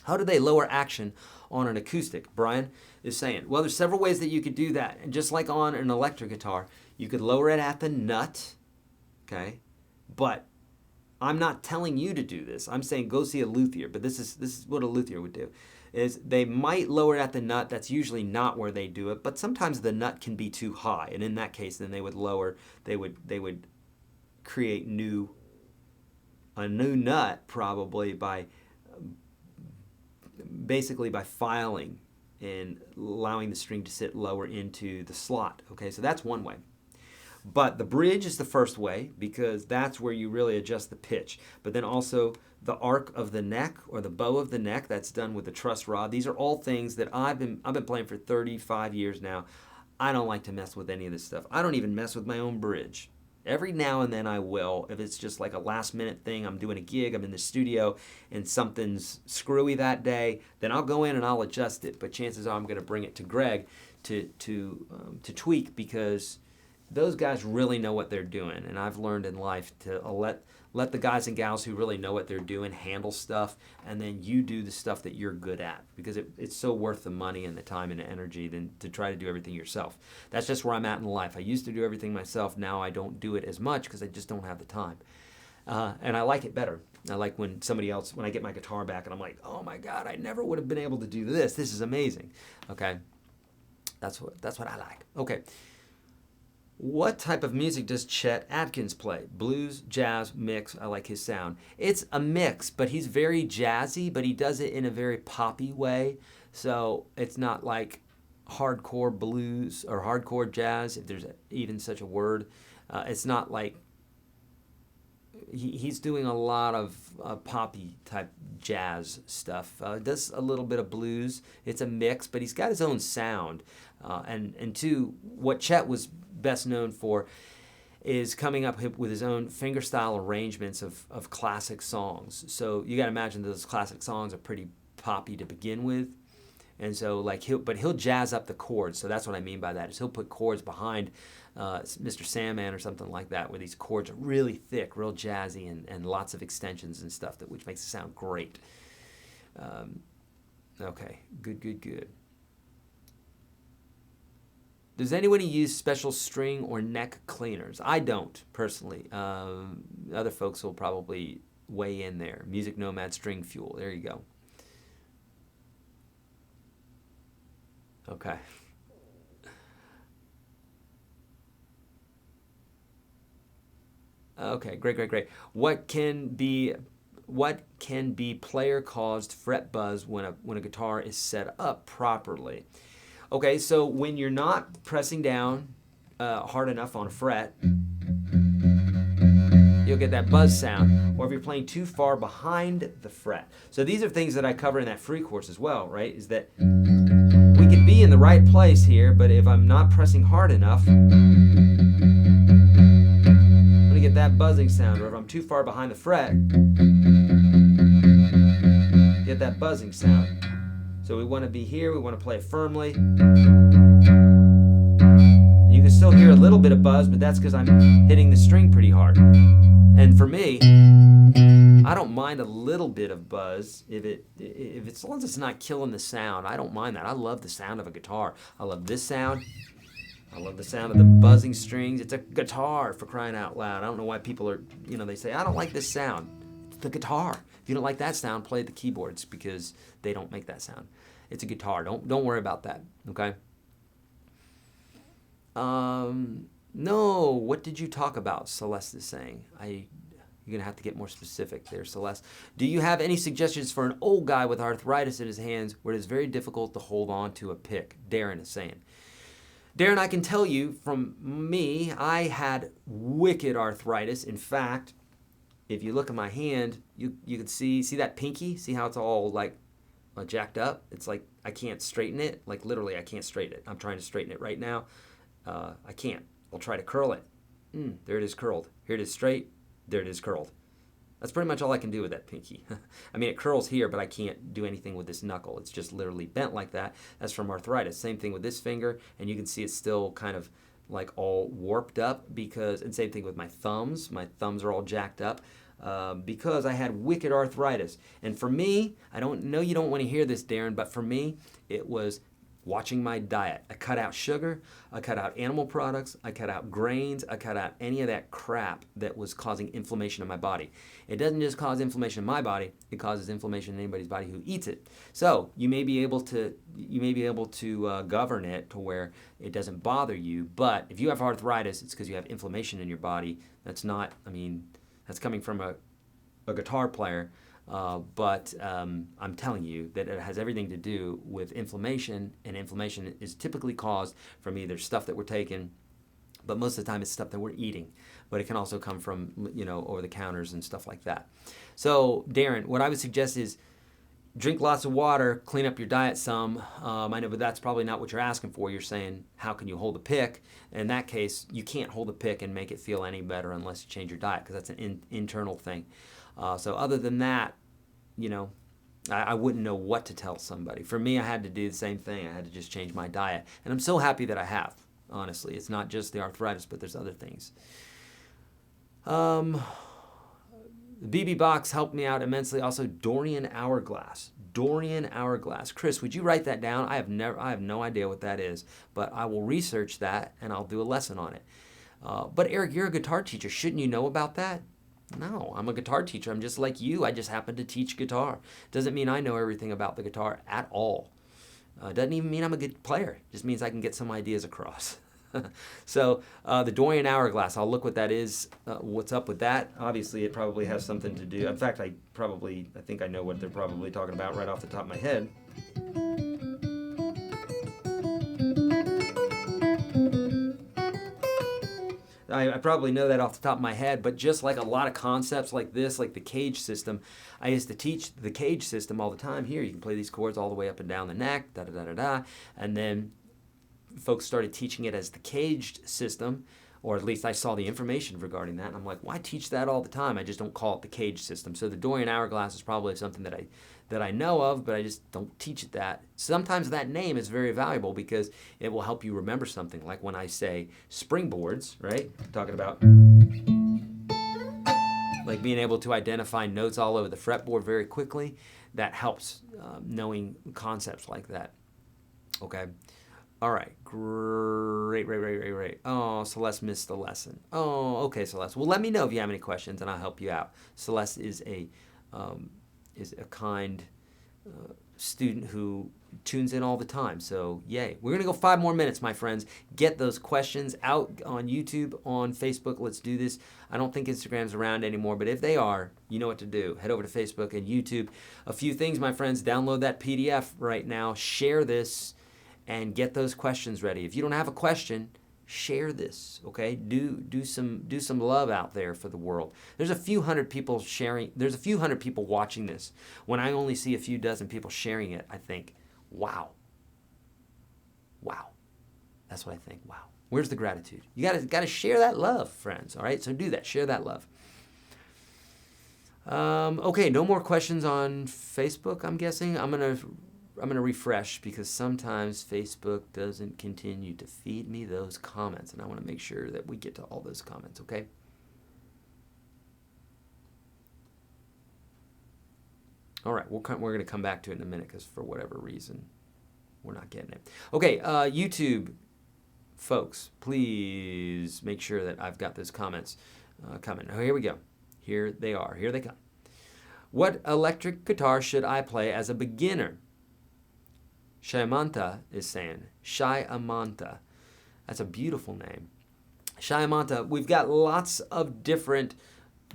How do they lower action on an acoustic? Brian is saying, well, there's several ways that you could do that. And just like on an electric guitar, you could lower it at the nut, okay? But I'm not telling you to do this. I'm saying go see a luthier, but this is what a luthier would do. Is they might lower it at the nut. That's usually not where they do it, but sometimes the nut can be too high, and in that case, then they would lower. They would create a new nut probably by basically by filing and allowing the string to sit lower into the slot. Okay, so that's one way. But the bridge is the first way because that's where you really adjust the pitch. But then also the arc of the neck or the bow of the neck, that's done with the truss rod. These are all things that I've been playing for 35 years now. I don't like to mess with any of this stuff. I don't even mess with my own bridge. Every now and then I will, if it's just like a last minute thing, I'm doing a gig, I'm in the studio, and something's screwy that day, then I'll go in and I'll adjust it. But chances are I'm going to bring it to Greg to tweak, because those guys really know what they're doing. And I've learned in life to let the guys and gals who really know what they're doing handle stuff, and then you do the stuff that you're good at, because it's so worth the money and the time and the energy than to try to do everything yourself. That's just where I'm at in life. I used to do everything myself. Now I don't do it as much because I just don't have the time. And I like it better. I like when I get my guitar back and I'm like, oh my God, I never would have been able to do this. This is amazing. Okay, that's what I like. Okay. What type of music does Chet Atkins play? Blues, jazz, mix. I like his sound. It's a mix, but he's very jazzy, but he does it in a very poppy way. So it's not like hardcore blues or hardcore jazz, if there's even such a word. It's not like he's doing a lot of poppy type jazz stuff. Does a little bit of blues. It's a mix, but he's got his own sound. And two, what Chet was best known for is coming up with his own fingerstyle arrangements of classic songs. So you got to imagine those classic songs are pretty poppy to begin with, and so like he'll jazz up the chords. So that's what I mean by that, is he'll put chords behind Mr. Sandman or something like that, where these chords are really thick, real jazzy, and lots of extensions and stuff, which makes it sound great. Okay, good. Does anybody use special string or neck cleaners? I don't, personally. Other folks will probably weigh in there. Music Nomad String Fuel. There you go. Okay. Okay, great. What can be player-caused fret buzz when a guitar is set up properly? Okay, so when you're not pressing down hard enough on a fret, you'll get that buzz sound, or if you're playing too far behind the fret. So these are things that I cover in that free course as well, right? Is that we can be in the right place here, but if I'm not pressing hard enough, I'm going to get that buzzing sound, or if I'm too far behind the fret, get that buzzing sound. So we want to be here, we want to play it firmly. You can still hear a little bit of buzz, but that's because I'm hitting the string pretty hard. And for me, I don't mind a little bit of buzz if it's, as long as it's not killing the sound. I don't mind that. I love the sound of a guitar. I love this sound. I love the sound of the buzzing strings. It's a guitar, for crying out loud. I don't know why people are, they say, I don't like this sound. It's the guitar. If you don't like that sound, play the keyboards, because they don't make that sound. It's a guitar. Don't worry about that. Okay. No. What did you talk about? Celeste is saying. You're going to have to get more specific there, Celeste. Do you have any suggestions for an old guy with arthritis in his hands where it is very difficult to hold on to a pick? Darren is saying. Darren, I can tell you from me, I had wicked arthritis. In fact, if you look at my hand, you can see that pinky? See how it's all like jacked up? It's like I can't straighten it. Like literally, I can't straighten it. I'm trying to straighten it right now. I can't. I'll try to curl it. There it is curled. Here it is straight. There it is curled. That's pretty much all I can do with that pinky. I mean, it curls here, but I can't do anything with this knuckle. It's just literally bent like that. That's from arthritis. Same thing with this finger, and you can see it's still kind of like all warped up and same thing with my thumbs. My thumbs are all jacked up because I had wicked arthritis. And for me, I don't know you don't want to hear this, Darren, but for me, it was watching my diet. I cut out sugar, I cut out animal products, I cut out grains, I cut out any of that crap that was causing inflammation in my body. It doesn't just cause inflammation in my body, it causes inflammation in anybody's body who eats it. So you may be able to govern it to where it doesn't bother you, but if you have arthritis, it's because you have inflammation in your body. That's not, that's coming from a guitar player. But I'm telling you that it has everything to do with inflammation, and inflammation is typically caused from either stuff that we're taking, but most of the time it's stuff that we're eating. But it can also come from, over the counters and stuff like that. So, Darren, what I would suggest is drink lots of water, clean up your diet some. I know, but that's probably not what you're asking for. You're saying, how can you hold a pick? In that case, you can't hold a pick and make it feel any better unless you change your diet, because that's an internal thing. So other than that, I wouldn't know what to tell somebody. For me, I had to do the same thing. I had to just change my diet. And I'm so happy that I have, honestly. It's not just the arthritis, but there's other things. The BB Box helped me out immensely. Also, Dorian Hourglass. Dorian Hourglass. Chris, would you write that down? I have no idea what that is, but I will research that and I'll do a lesson on it. But Eric, you're a guitar teacher. Shouldn't you know about that? No, I'm a guitar teacher. I'm just like you. I just happen to teach guitar. Doesn't mean I know everything about the guitar at all. Doesn't even mean I'm a good player. Just means I can get some ideas across. So the Dorian Hourglass, I'll look what that is. What's up with that? Obviously, it probably has something to do. In fact, I think I know what they're probably talking about right off the top of my head. I probably know that off the top of my head, but just like a lot of concepts like this, like the cage system, I used to teach the cage system all the time. Here, you can play these chords all the way up and down the neck, da-da-da-da-da, and then folks started teaching it as the caged system, or at least I saw the information regarding that, and I'm like, why teach that all the time? I just don't call it the cage system. So the Dorian Hourglass is probably something that I know of, but I just don't teach it that. Sometimes that name is very valuable because it will help you remember something. Like when I say springboards, right? Talking about like being able to identify notes all over the fretboard very quickly. That helps knowing concepts like that. Okay. All right. Great. Oh, Celeste missed the lesson. Oh, okay, Celeste. Well, let me know if you have any questions and I'll help you out. Celeste is a kind student who tunes in all the time, so yay. We're gonna go 5 more minutes, my friends. Get those questions out on YouTube, on Facebook. Let's do this. I don't think Instagram's around anymore, but if they are, you know what to do. Head over to Facebook and YouTube. A few things, my friends. Download that PDF right now. Share this and get those questions ready. If you don't have a question, share this, okay? Do some love out there for the world. There's a few hundred people sharing. There's a few hundred people watching this. When I only see a few dozen people sharing it, I think, wow. That's what I think. Wow. Where's the gratitude? You gotta share that love, friends. All right. So do that. Share that love. Okay. No more questions on Facebook. I'm guessing I'm gonna refresh because sometimes Facebook doesn't continue to feed me those comments, and I want to make sure that we get to all those comments, okay? All right, we're going to come back to it in a minute because for whatever reason, we're not getting it. Okay, YouTube folks, please make sure that I've got those comments coming. Oh, here we go. Here they are. Here they come. What electric guitar should I play as a beginner? Shyamanta is saying. Shyamanta. That's a beautiful name. Shyamanta, we've got lots of different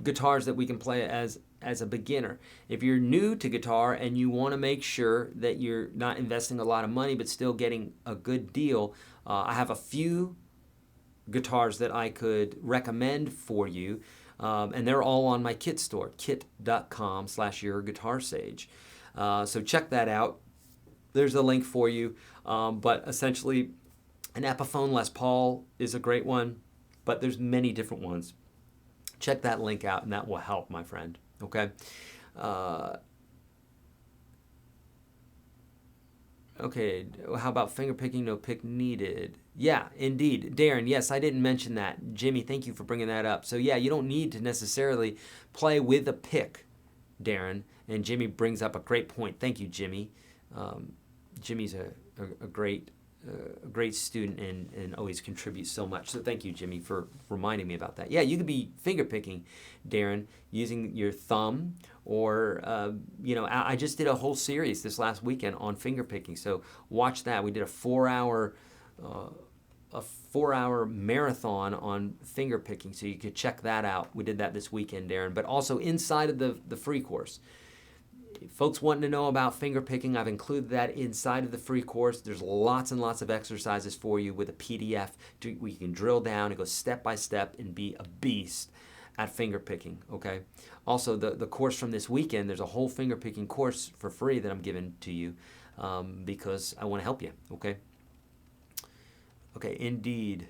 guitars that we can play as a beginner. If you're new to guitar and you want to make sure that you're not investing a lot of money but still getting a good deal, I have a few guitars that I could recommend for you, and they're all on my kit store, kit.com/YourGuitarSage. So check that out. There's a link for you, but essentially an Epiphone Les Paul is a great one, but there's many different ones. Check that link out and that will help, my friend. Okay. Okay, how about finger picking, no pick needed? Yeah, indeed. Darren, yes, I didn't mention that. Jimmy, thank you for bringing that up. So yeah, you don't need to necessarily play with a pick, Darren. And Jimmy brings up a great point. Thank you, Jimmy. Jimmy's a great student and always contributes so much. So thank you, Jimmy, for reminding me about that. Yeah, you could be finger picking, Darren, using your thumb, or I just did a whole series this last weekend on finger picking. So watch that. We did a 4-hour marathon on finger picking, so you could check that out. We did that this weekend, Darren. But also inside of the free course. Folks wanting to know about finger picking, I've included that inside of the free course. There's lots and lots of exercises for you with a PDF where you can drill down and go step by step and be a beast at finger picking, okay? Also, the course from this weekend, there's a whole finger picking course for free that I'm giving to you because I want to help you, okay? Okay, indeed.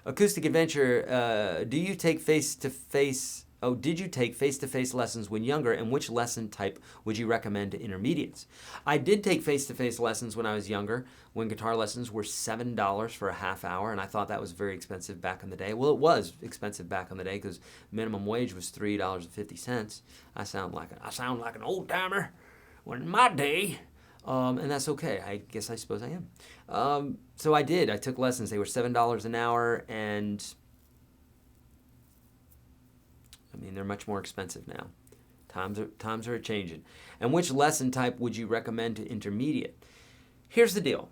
Acoustic Adventure, do you take face-to-face... Oh, did you take face-to-face lessons when younger, and which lesson type would you recommend to intermediates? I did take face-to-face lessons when I was younger, when guitar lessons were $7 for a half hour, and I thought that was very expensive back in the day. Well, it was expensive back in the day because minimum wage was $3.50. I sound like an old timer. When in my day, and that's okay. I suppose I am. So I did. I took lessons. They were $7 an hour, and I mean, they're much more expensive now. Times are changing. And which lesson type would you recommend to intermediate? Here's the deal.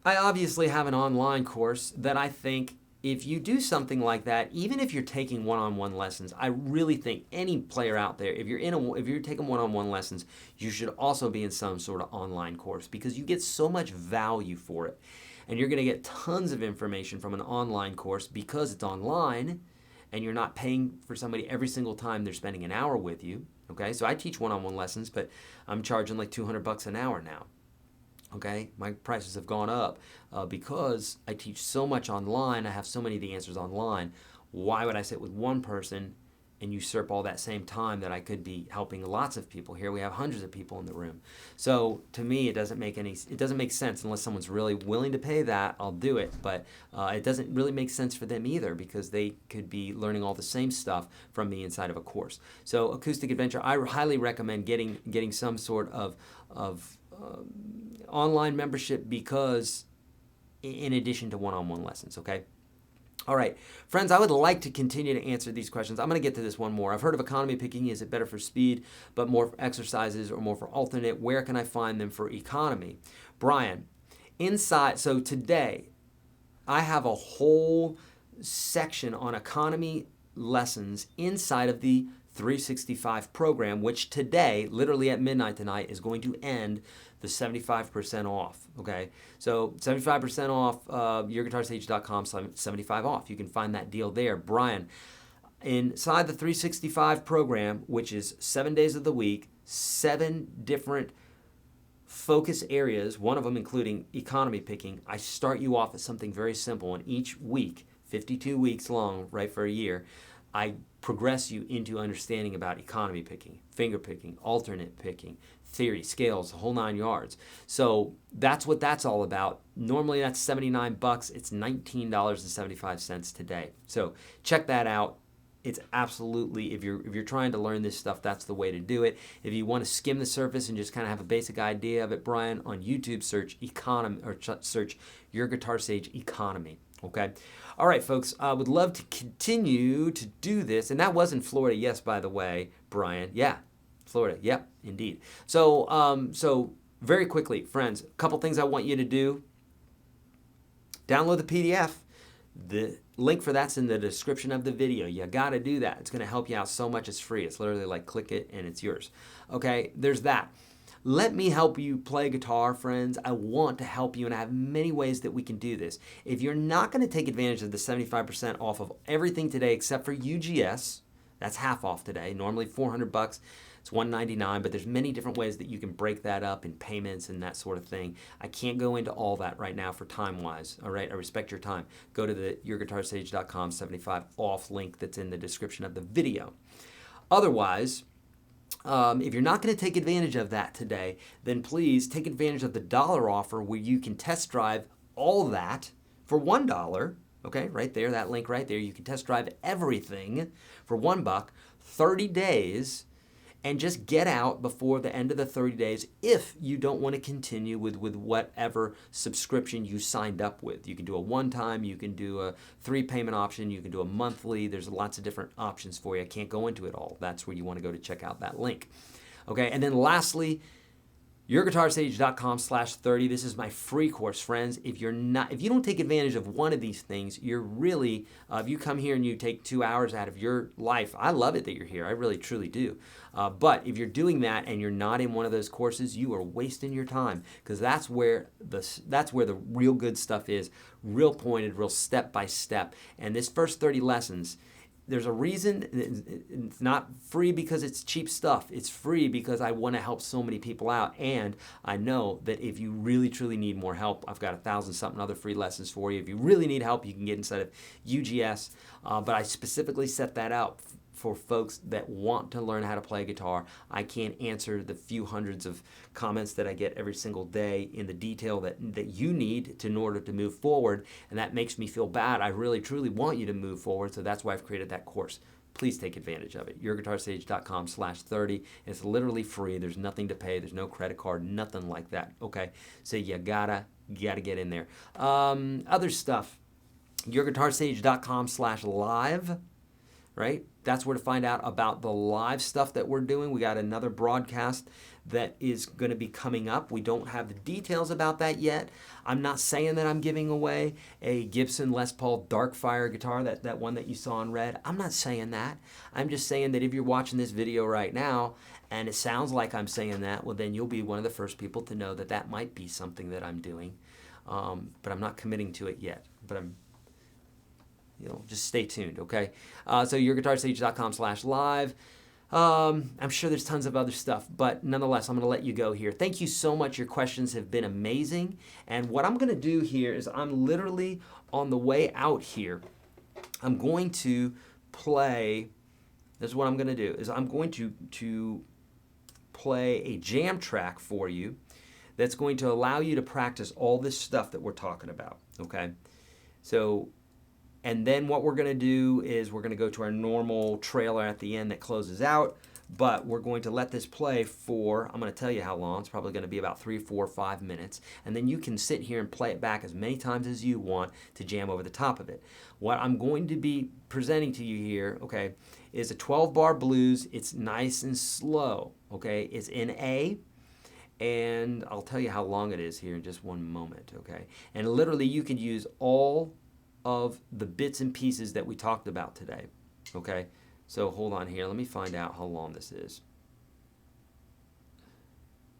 I obviously have an online course that I think if you do something like that, even if you're taking one-on-one lessons, I really think any player out there, if you're taking one-on-one lessons, you should also be in some sort of online course because you get so much value for it. And you're going to get tons of information from an online course because it's online, and you're not paying for somebody every single time they're spending an hour with you, okay? So I teach one-on-one lessons, but I'm charging like $200 an hour now, okay? My prices have gone up because I teach so much online. I have so many of the answers online. Why would I sit with one person and usurp all that same time that I could be helping lots of people? Here we have hundreds of people in the room. So to me, it doesn't make sense unless someone's really willing to pay that. I'll do it, but it doesn't really make sense for them either because they could be learning all the same stuff from me inside of a course. So Acoustic Adventure, I highly recommend getting some sort of online membership because in addition to one-on-one lessons, okay? All right, friends, I would like to continue to answer these questions. I'm going to get to this one more. I've heard of economy picking. Is it better for speed, but more for exercises or more for alternate? Where can I find them for economy? Brian, so today I have a whole section on economy lessons inside of the 365 program, which today, literally at midnight tonight, is going to end the 75% off, okay? So 75% off, YourGuitarSage.com/75 off. You can find that deal there. Brian, inside the 365 program, which is 7 days of the week, 7 different focus areas, one of them including economy picking, I start you off at something very simple, and each week, 52 weeks long, right, for a year, I progress you into understanding about economy picking, finger picking, alternate picking, theory, scales, the whole 9 yards. So that's what that's all about. Normally that's $79. It's $19.75 today. So check that out. It's absolutely, if you're trying to learn this stuff, that's the way to do it. If you want to skim the surface and just kind of have a basic idea of it, Brian, on YouTube, search economy or search Your Guitar Sage Economy. Okay. All right, folks. I would love to continue to do this, and that was in Florida. Yes, by the way, Brian. Yeah, Florida. Yep, indeed. So very quickly, friends, a couple things I want you to do. Download the PDF. Link for that's in the description of the video. You got to do that. It's going to help you out so much. It's free. It's literally like click it and it's yours. Okay, there's that. Let me help you play guitar, friends. I want to help you, and I have many ways that we can do this. If you're not going to take advantage of the 75% off of everything today except for UGS, that's half off today. Normally $400. It's $199, but there's many different ways that you can break that up in payments and that sort of thing. I can't go into all that right now for time-wise, all right? I respect your time. Go to the YourGuitarSage.com 75 off link that's in the description of the video. Otherwise, if you're not going to take advantage of that today, then please take advantage of the dollar offer where you can test drive all that for $1. Okay, right there, that link right there. You can test drive everything for $1, 30 days, and just get out before the end of the 30 days if you don't want to continue with whatever subscription you signed up with. You can do a one-time, you can do a 3-payment option, you can do a monthly. There's lots of different options for you. I can't go into it all. That's where you want to go to check out that link. Okay, and then lastly, YourGuitarSage.com/30. This is my free course, friends. If you don't take advantage of one of these things, you're really, if you come here and you take 2 hours out of your life, I love it that you're here. I really, truly do. But if you're doing that and you're not in one of those courses, you are wasting your time, because that's where the real good stuff is, real pointed, real step by step. And this first 30 lessons, there's a reason it's not free because it's cheap stuff. It's free because I want to help so many people out. And I know that if you really, truly need more help, I've got 1,000-something other free lessons for you. If you really need help, you can get inside of UGS. But I specifically set that out for folks that want to learn how to play guitar. I can't answer the few hundreds of comments that I get every single day in the detail that you need in order to move forward, and that makes me feel bad. I really, truly want you to move forward, so that's why I've created that course. Please take advantage of it. YourGuitarSage.com/30. It's literally free. There's nothing to pay. There's no credit card, nothing like that, okay? So you gotta get in there. Other stuff, YourGuitarSage.com/live. Right? That's where to find out about the live stuff that we're doing. We got another broadcast that is going to be coming up. We don't have the details about that yet. I'm not saying that I'm giving away a Gibson Les Paul Darkfire guitar, that one that you saw in red. I'm not saying that. I'm just saying that if you're watching this video right now and it sounds like I'm saying that, well, then you'll be one of the first people to know that that might be something that I'm doing. But I'm not committing to it yet. But just stay tuned, okay? So YourGuitarSage.com/live. I'm sure there's tons of other stuff, but nonetheless, I'm going to let you go here. Thank you so much. Your questions have been amazing. And what I'm going to do here is I'm literally on the way out here. I'm going to play, this is what I'm going to do, is I'm going to play a jam track for you that's going to allow you to practice all this stuff that we're talking about, okay? So, and then what we're going to do is we're going to go to our normal trailer at the end that closes out, but we're going to let this play for, I'm going to tell you how long. It's probably going to be about 3, 4, 5 minutes, and then you can sit here and play it back as many times as you want to jam over the top of it. What I'm going to be presenting to you here, okay, is a 12-bar blues. It's nice and slow, okay? It's in A, and I'll tell you how long it is here in just one moment, okay? And literally you could use all of the bits and pieces that we talked about today, okay? So hold on here. Let me find out how long this is.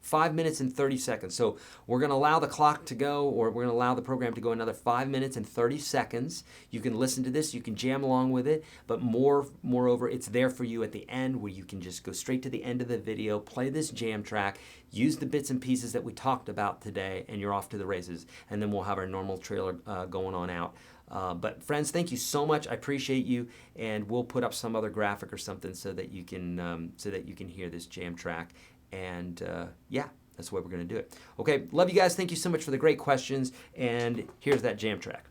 5 minutes and 30 seconds. So we're going to allow the clock to go, or we're going to allow the program to go another 5 minutes and 30 seconds. You can listen to this. You can jam along with it. But moreover, it's there for you at the end where you can just go straight to the end of the video, play this jam track, use the bits and pieces that we talked about today, and you're off to the races. And then we'll have our normal trailer going on out. But friends, thank you so much. I appreciate you, and we'll put up some other graphic or something so that you can hear this jam track. And yeah, that's the way we're going to do it. Okay, love you guys. Thank you so much for the great questions. And here's that jam track.